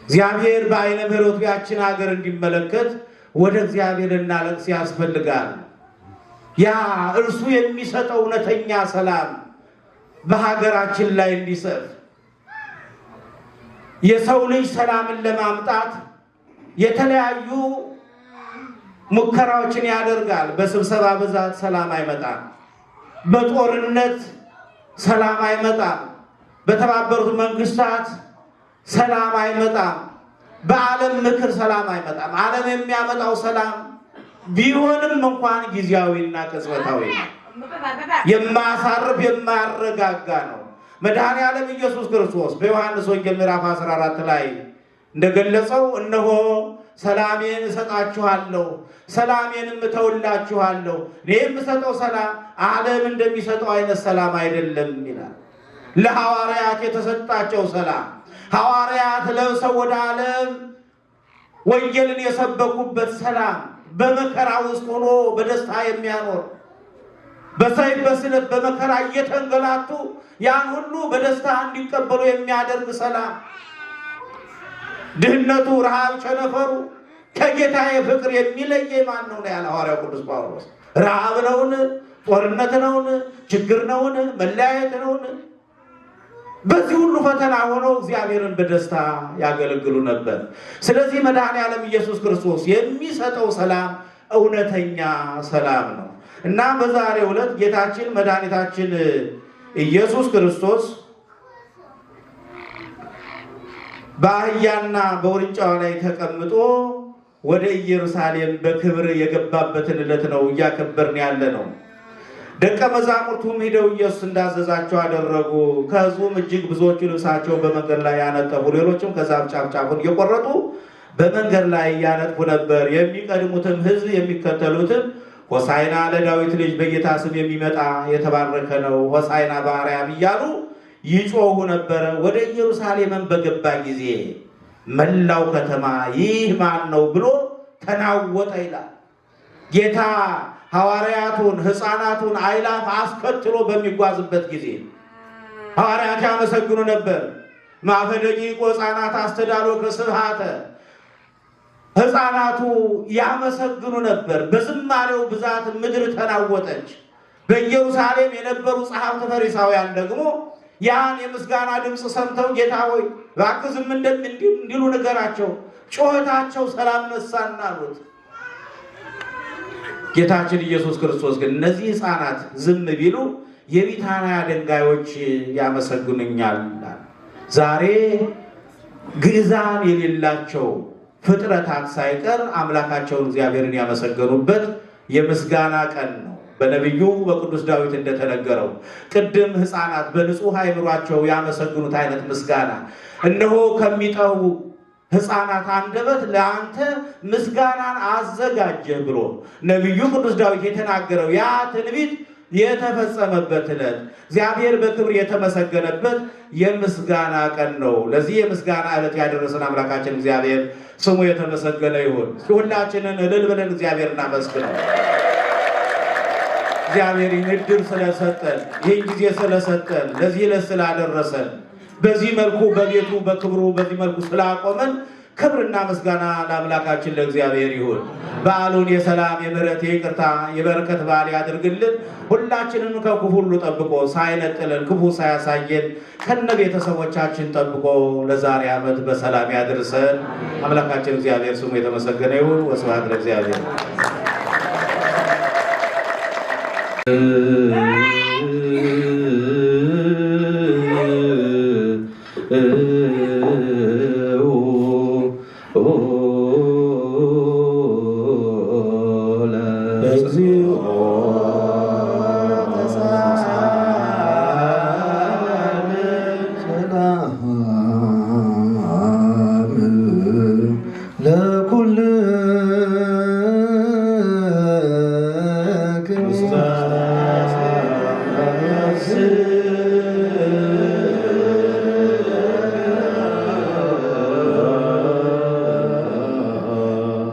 እግዚአብሔር በዓይነ ምሕረቱ ያችን ሀገር እንዲመለከት ወደ እግዚአብሔር እናለቅስ ያስፈልጋል። ያ እርሱ የሚሰጠው እውነተኛ ሰላም በሀገራችን ላይ እንዲሰፍ የሰው ልጅ ሰላምን ለማምጣት የተለያዩ ሙከራዎችን ያደርጋል። በስብሰባ ብዛት ሰላም አይመጣም። በጦርነት ሰላም አይመጣም። በተባበሩት መንግስታት ሰላም አይመጣም። በዓለም ምክር ሰላም አይመጣም። ዓለም የሚያመጣው ሰላም ቢሆንም እንኳን ጊዜያዊና ቅጽበታዊ ነው። የማያሳርፍ የማያረጋጋ ነው። መድኃኔዓለም ኢየሱስ ክርስቶስ በዮሐንስ ወንጌል ምዕራፍ 14 ላይ እንደገለጸው እነሆ ሰላሜን እሰጣችኋለሁ፣ ሰላሜንም እተውላችኋለሁ። እኔ የምሰጠው ሰላም ዓለም እንደሚሰጠው አይነት ሰላም አይደለም ይላል። ለሐዋርያት የተሰጣቸው ሰላም ሐዋርያት ለብሰው ወደ ዓለም ወንጌልን የሰበኩበት ሰላም በመከራ ውስጥ ሆኖ በደስታ የሚያኖር በሰይፍ በስለት በመከራ እየተንገላቱ ያን ሁሉ በደስታ እንዲቀበሉ የሚያደርግ ሰላም፣ ድህነቱ፣ ረሃብ፣ ቸነፈሩ ከጌታዬ ፍቅር የሚለየ ማን ነው ያለ ሐዋርያው ቅዱስ ጳውሎስ። ረሃብ ነውን? ጦርነት ነውን? ችግር ነውን? መለያየት ነውን? በዚህ ሁሉ ፈተና ሆነው እግዚአብሔርን በደስታ ያገለግሉ ነበር። ስለዚህ መድኃኔዓለም ኢየሱስ ክርስቶስ የሚሰጠው ሰላም እውነተኛ ሰላም ነው እና በዛሬው ዕለት ጌታችን መድኃኒታችን ኢየሱስ ክርስቶስ በአህያና በውርንጫው ላይ ተቀምጦ ወደ ኢየሩሳሌም በክብር የገባበትን ዕለት ነው እያከበርን ያለ ነው። ደቀ መዛሙርቱም ሄደው ኢየሱስ እንዳዘዛቸው አደረጉ። ከሕዝቡም እጅግ ብዙዎቹ ልብሳቸውን በመንገድ ላይ ያነጠፉ፣ ሌሎችም ከዛፍ ጫፉን እየቆረጡ በመንገድ ላይ ያነጥፉ ነበር። የሚቀድሙትም ሕዝብ የሚከተሉትም ሆሳዕና ለዳዊት ልጅ በጌታ ስም የሚመጣ የተባረከ ነው፣ ሆሳዕና በአርያም እያሉ ይጮሁ ነበረ። ወደ ኢየሩሳሌምን በገባ ጊዜ መላው ከተማ ይህ ማን ነው ብሎ ተናወጠ ይላል። ጌታ ሐዋርያቱን ሕፃናቱን አእላፍ አስከትሎ በሚጓዝበት ጊዜ ሐዋርያት ያመሰግኑ ነበር። ማፈ ደቂቅ ወሕፃናት አስተዳሎከ ስብሐተ፣ ሕፃናቱ ያመሰግኑ ነበር። በዝማሬው ብዛት ምድር ተናወጠች። በኢየሩሳሌም የነበሩ ጸሐፍት ፈሪሳውያን ደግሞ ያን የምስጋና ድምፅ ሰምተው ጌታ ሆይ እባክህ ዝም እንዲሉ ንገራቸው፣ ጩኸታቸው ሰላም ነሳን አሉት። ጌታችን ኢየሱስ ክርስቶስ ግን እነዚህ ሕፃናት ዝም ቢሉ የቢታንያ ድንጋዮች ያመሰግኑኛል። ዛሬ ግዕዛን የሌላቸው ፍጥረታት ሳይቀር አምላካቸውን እግዚአብሔርን ያመሰገኑበት የምስጋና ቀን ነው። በነቢዩ በቅዱስ ዳዊት እንደተነገረው ቅድም ሕፃናት በንጹሕ አእምሯቸው ያመሰግኑት አይነት ምስጋና እነሆ ከሚጠው ሕፃናት አንደበት ለአንተ ምስጋናን አዘጋጀህ ብሎ ነቢዩ ቅዱስ ዳዊት የተናገረው ያ ትንቢት የተፈጸመበት ዕለት እግዚአብሔር በክብር የተመሰገነበት የምስጋና ቀን ነው። ለዚህ የምስጋና ዕለት ያደረሰን አምላካችን እግዚአብሔር ስሙ የተመሰገነ ይሁን። ሁላችንን እልል ብለን እግዚአብሔር እናመስግነው። እግዚአብሔር ይህን ዕድል ስለሰጠን፣ ይህን ጊዜ ስለሰጠን፣ ለዚህ ዕለት ስላደረሰን፣ በዚህ መልኩ በቤቱ በክብሩ በዚህ መልኩ ስላቆመን ክብርና ምስጋና ለአምላካችን ለእግዚአብሔር ይሁን። በዓሉን የሰላም የምሕረት የይቅርታ የበረከት በዓል ያድርግልን። ሁላችንን ከክፉ ሁሉ ጠብቆ ሳይነጥለን ክፉ ሳያሳየን ከነ ቤተሰቦቻችን ጠብቆ ለዛሬ ዓመት በሰላም ያድርሰን። አምላካችን እግዚአብሔር ስሙ የተመሰገነ ይሁን። ወስብሐት ለእግዚአብሔር።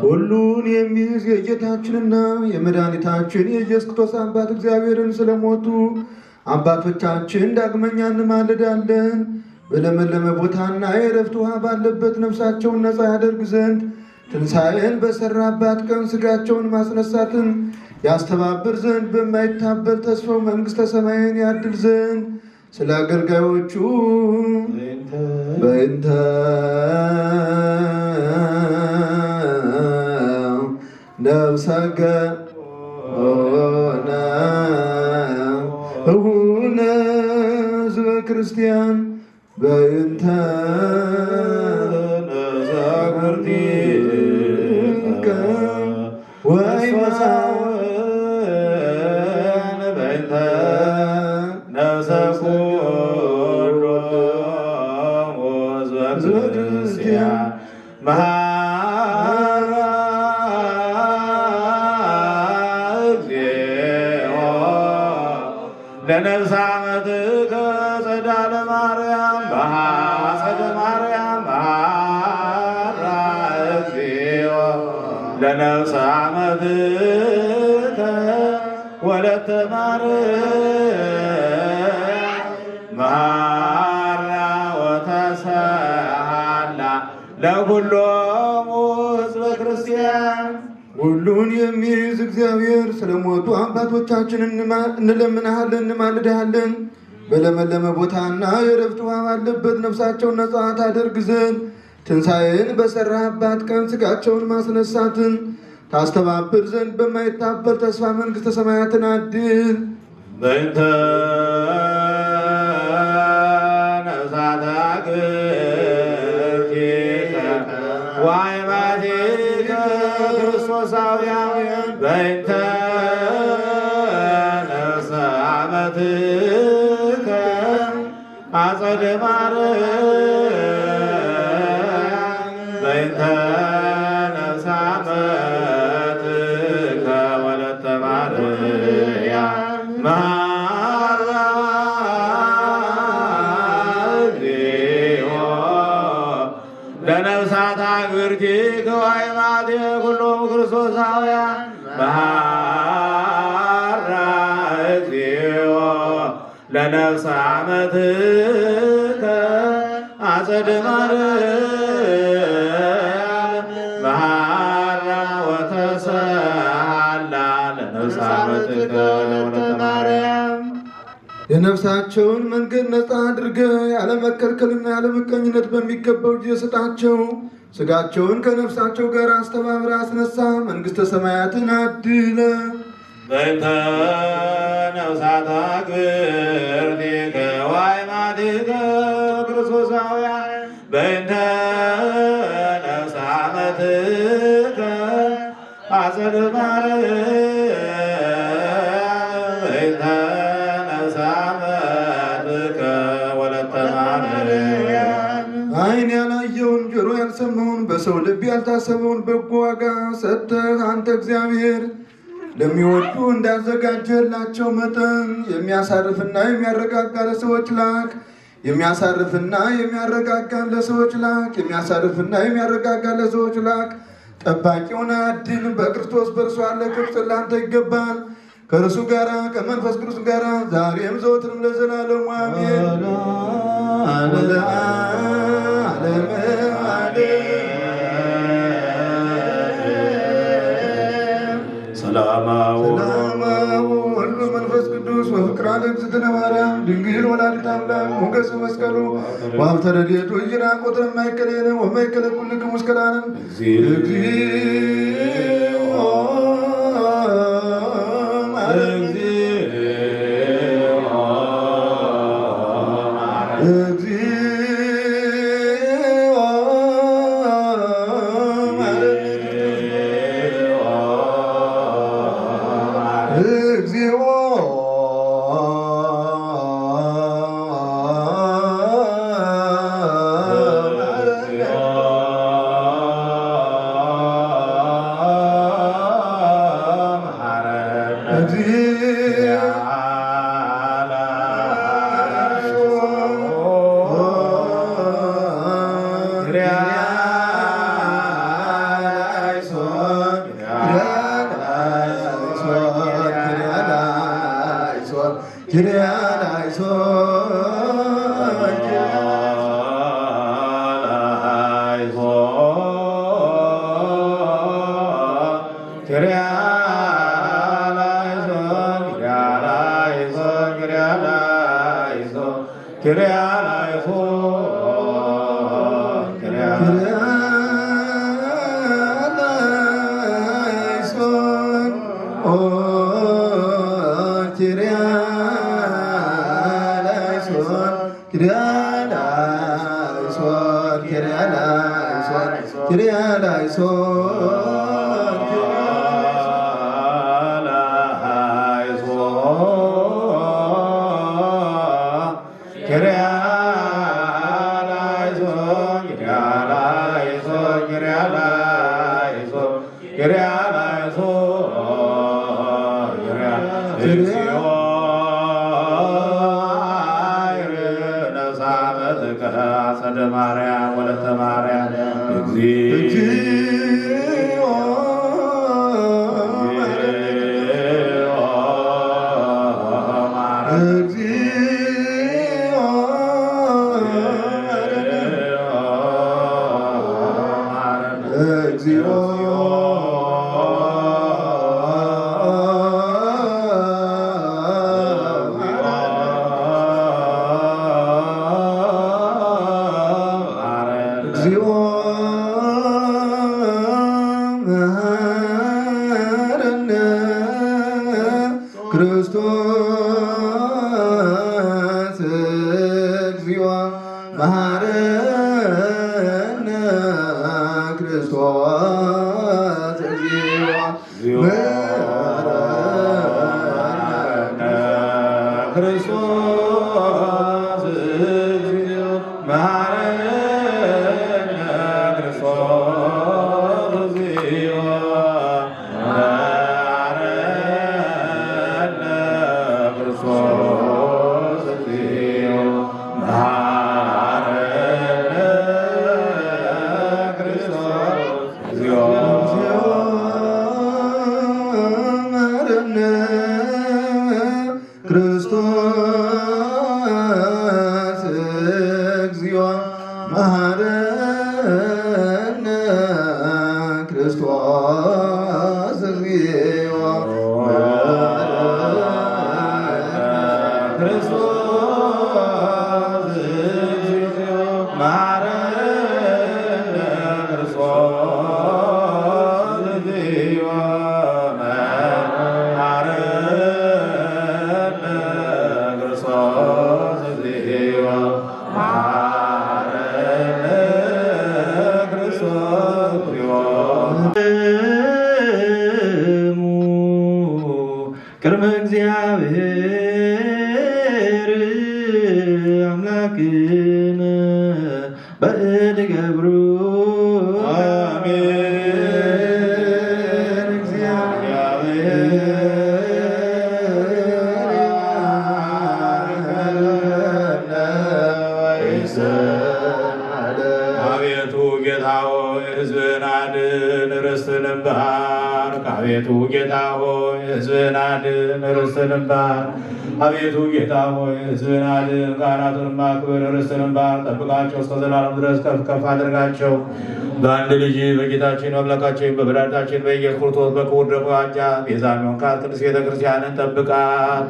ሁሉን የሚይዝ የጌታችንና የመድኃኒታችን የኢየሱስ ክርስቶስ አባት እግዚአብሔርን ስለሞቱ አባቶቻችን ዳግመኛ እንማልዳለን። በለመለመ ቦታና የዕረፍት ውሃ ባለበት ነፍሳቸውን ነፃ ያደርግ ዘንድ ትንሣኤን በሠራባት ቀን ሥጋቸውን ማስነሳትን ያስተባብር ዘንድ በማይታበል ተስፋው መንግሥተ ሰማይን ያድል ዘንድ ስለ አገልጋዮቹ በእንተ ነፍሰገ ሆነ እሁነ ሕዝበ ክርስቲያን በእንተ ነዛግርቲከ ወይመሳወን በእንተ ነፍሰ ኩሉ ሕዝበ ክርስቲያን ለነፍሳመትከ ጸዳለ ማርያም በሐፀደ ማርያም መሐራ እግዚኦ ለነፍሳመትከ ወለተ ማርያም መሐራ ወተሰሃላ ለኩሎሙ ሕዝበ ክርስቲያን። ሁሉን የሚይዝ እግዚአብሔር ስለሞቱ አባቶቻችን እንለምንሃለን፣ እንማልድሃለን። በለመለመ ቦታና የዕረፍት ውሃ ባለበት ነፍሳቸውን ነጻ ታደርግ ዘንድ ትንሣኤን በሠራህባት ቀን ሥጋቸውን ማስነሳትን ታስተባብር ዘንድ በማይታበል ተስፋ መንግሥተ ሰማያትን አድል። በእንተ ነፍሳተ አግብርቲከ ወአዕማዲከ ክርስቶሳውያን በእንተ ነፍሰ አመትከ አጸደ ማርያም በእንተ ነፍሰ አመትከ ወለተ ማርያም እግዚኦ ለነፍሳት አግብርቲከ ወአዕማዲከ ኩሎሙ ክርስቶሳውያን መሐራ እግዚኦ ለነፍሰ አመትከ አጸደ ማርያም መሐራ ወተሰሃላ ለነፍሰ አመትከ ወለተ ማርያም የነፍሳቸውን መንገድ ነፃ አድርገህ ያለመከልከልና ያለምቀኝነት በሚገባው ጊዜ ስጣቸው። ሥጋቸውን ከነፍሳቸው ጋር አስተባብረ አስነሳ፣ መንግሥተ ሰማያትን አድለ። በእንተ ነፍሳተ አግብርቲከ ወአዕማዲከ ክርስቶሳውያን በእንተ ነፍሰ አመትከ አጸደ ማርያም በእንተ ነፍሰ አመትከ ወለተ ማርያም ዓይን ያላየውን ጆሮ ያልሰማውን በሰው ልብ ያልታሰበውን በጎ ዋጋ ሰጥተህ አንተ እግዚአብሔር ለሚወዱ እንዳዘጋጀላቸው መጠን የሚያሳርፍና የሚያረጋጋ ለሰዎች ላክ። የሚያሳርፍና የሚያረጋጋ ለሰዎች ላክ። የሚያሳርፍና የሚያረጋጋ ለሰዎች ላክ። ጠባቂውን አድል። በክርስቶስ በእርሱ ያለ ክብር ላንተ ይገባል። ከእርሱ ጋር ከመንፈስ ቅዱስ ጋር ዛሬም ዘወትርም ለዘላለሙ አሜን። ሰላማው ወልድ መንፈስ ቅዱስ ወፍቅር እግዝእትነ ማርያም ድንግል ወላዲተ አምላክ ሞገስ መስቀሉ ወሀብተ ረድኤቱ ኢይራቆት የማይከለነ ወማይከለ ኩልክሙ እስከ ለዓለም እግዚኦ ክርስቶስ እግዚኦ መሐረነ ክርስቶስ እግዚኦ መሐረነ ክርስቶስ እግዚኦ መሐረነ ክርስቶስ እግዚኦ መሐረነ ክርስቶስ እግዚኦ መሐረነ ክርስቶስ እግዚኦ መሐረነ ክርስቶስ እግዚኦ መሐረነ ክርስቶስ እግዚኦ ክርስቶስ እግዚኦ መሐረነ ክርስቶስ እግዚኦ መሐረነ ክርስቶስ እግዚኦ መሐረነ ክርስቶስ እግዚኦ ቅድመ እግዚአብሔር አምላክነ በእድ ገብሩ አሜን። አቤቱ ጌታ ሆይ ሕዝብህን አድን ርስትህንም ባርክ። አቤቱ ጌታ ሆይ ሕዝብህን አድን ርስትህንም ባርክ። አቤቱ ጌታ ሆይ ሕዝብህን አድን ካህናቱንም አክብር ርስትህንም ባርክ። ጠብቃቸው እስከ ዘላለም ድረስ ከፍ ከፍ አድርጋቸው። በአንድ ልጅ በጌታችን በአምላካችን በመድኃኒታችን በኢየሱስ ክርስቶስ በክቡር ደሙ ዋጃት ቤዛ የሚሆንካት ቅድስት ቤተ ክርስቲያንን ጠብቃት።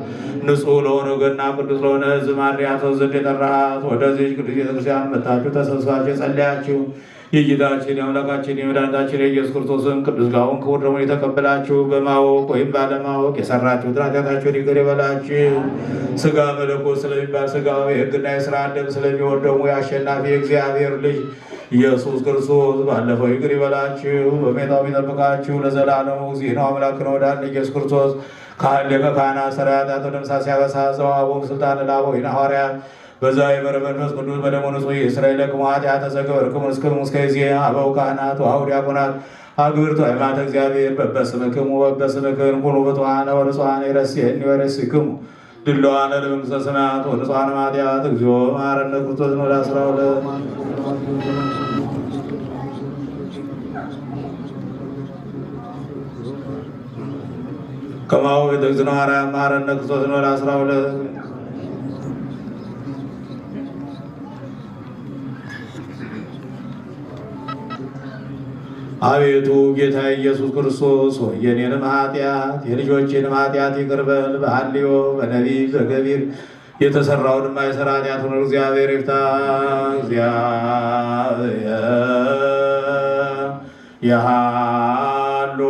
ንጹሕ ለሆነ ወገንና ቅዱስ ለሆነ ሕዝብ ማደሪያ ትሆን ዘንድ የጠራሃት ወደዚህ ቅዱስ ቤተ ክርስቲያን መጥታችሁ ተሰብስባችሁ የጸለያችሁ የጌታችን የአምላካችን የመድኃኒታችን የኢየሱስ ክርስቶስን ቅዱስ ሥጋውን ክቡር ደሙን የተቀበላችሁ በማወቅ ወይም ባለማወቅ የሰራችሁትን ኃጢአታችሁን ይቅር ይበላችሁ። ሥጋ መለኮት ስለሚባል ሥጋው የሕግና የሥርዓት ደም ስለሚሆን ደግሞ የአሸናፊ የእግዚአብሔር ልጅ ኢየሱስ ክርስቶስ ባለፈው ይቅር ይበላችሁ፣ በሜታው ይጠብቃችሁ ለዘላለሙ። እግዚእ ነው አምላክ ነው ወዳለ ኢየሱስ ክርስቶስ ካህን ሊቀ ካህናት ሠራየ ኃጢአት ወደምሳሌ ሲያበሳዘው አቦም ስልጣን ላቦይነ ሐዋርያት በዛ መንፈስ ቅዱስ በደሙ ንጹሕ የእስራኤል ለክሙ ኃጢአተ ዘገበርክሙ እስከ ጊዜ አበው ካህናት ወአኀው ዲያቆናት አግብርቱ ሃይማኖተ እግዚአብሔር በበስምክሙ ኩኑ ፍቱሐነ ወንጹሐነ ይረስየኒ ወይረስይክሙ ድሉዋነ ለመንግሥተ ሰማያት ወንጹሐነ ኃጢአት እግዚኦ መሐረነ ክርስቶስ ነው 12 ከማሁ ቤተክርስቲያን ማርያም መሐረነ ክርስቶስ ነው 12 አቤቱ ጌታ ኢየሱስ ክርስቶስ ሆይ የኔንም ኃጢአት የልጆችንም ኃጢአት ይቅር በል። በሐልዮ በነቢብ በገቢር የተሰራውንም የማይሰራ ኃጢአቱን እግዚአብሔር ይፍታ። እግዚአብሔር ያሃሎ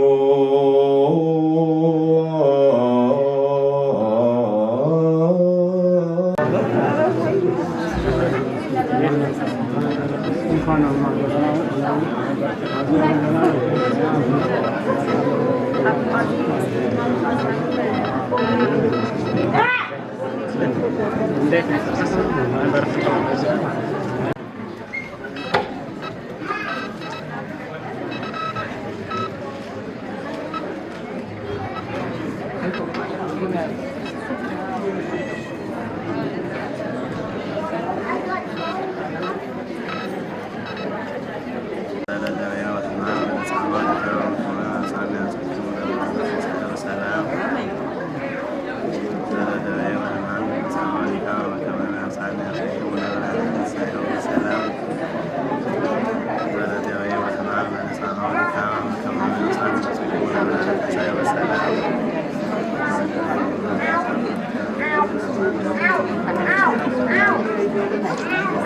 Ow!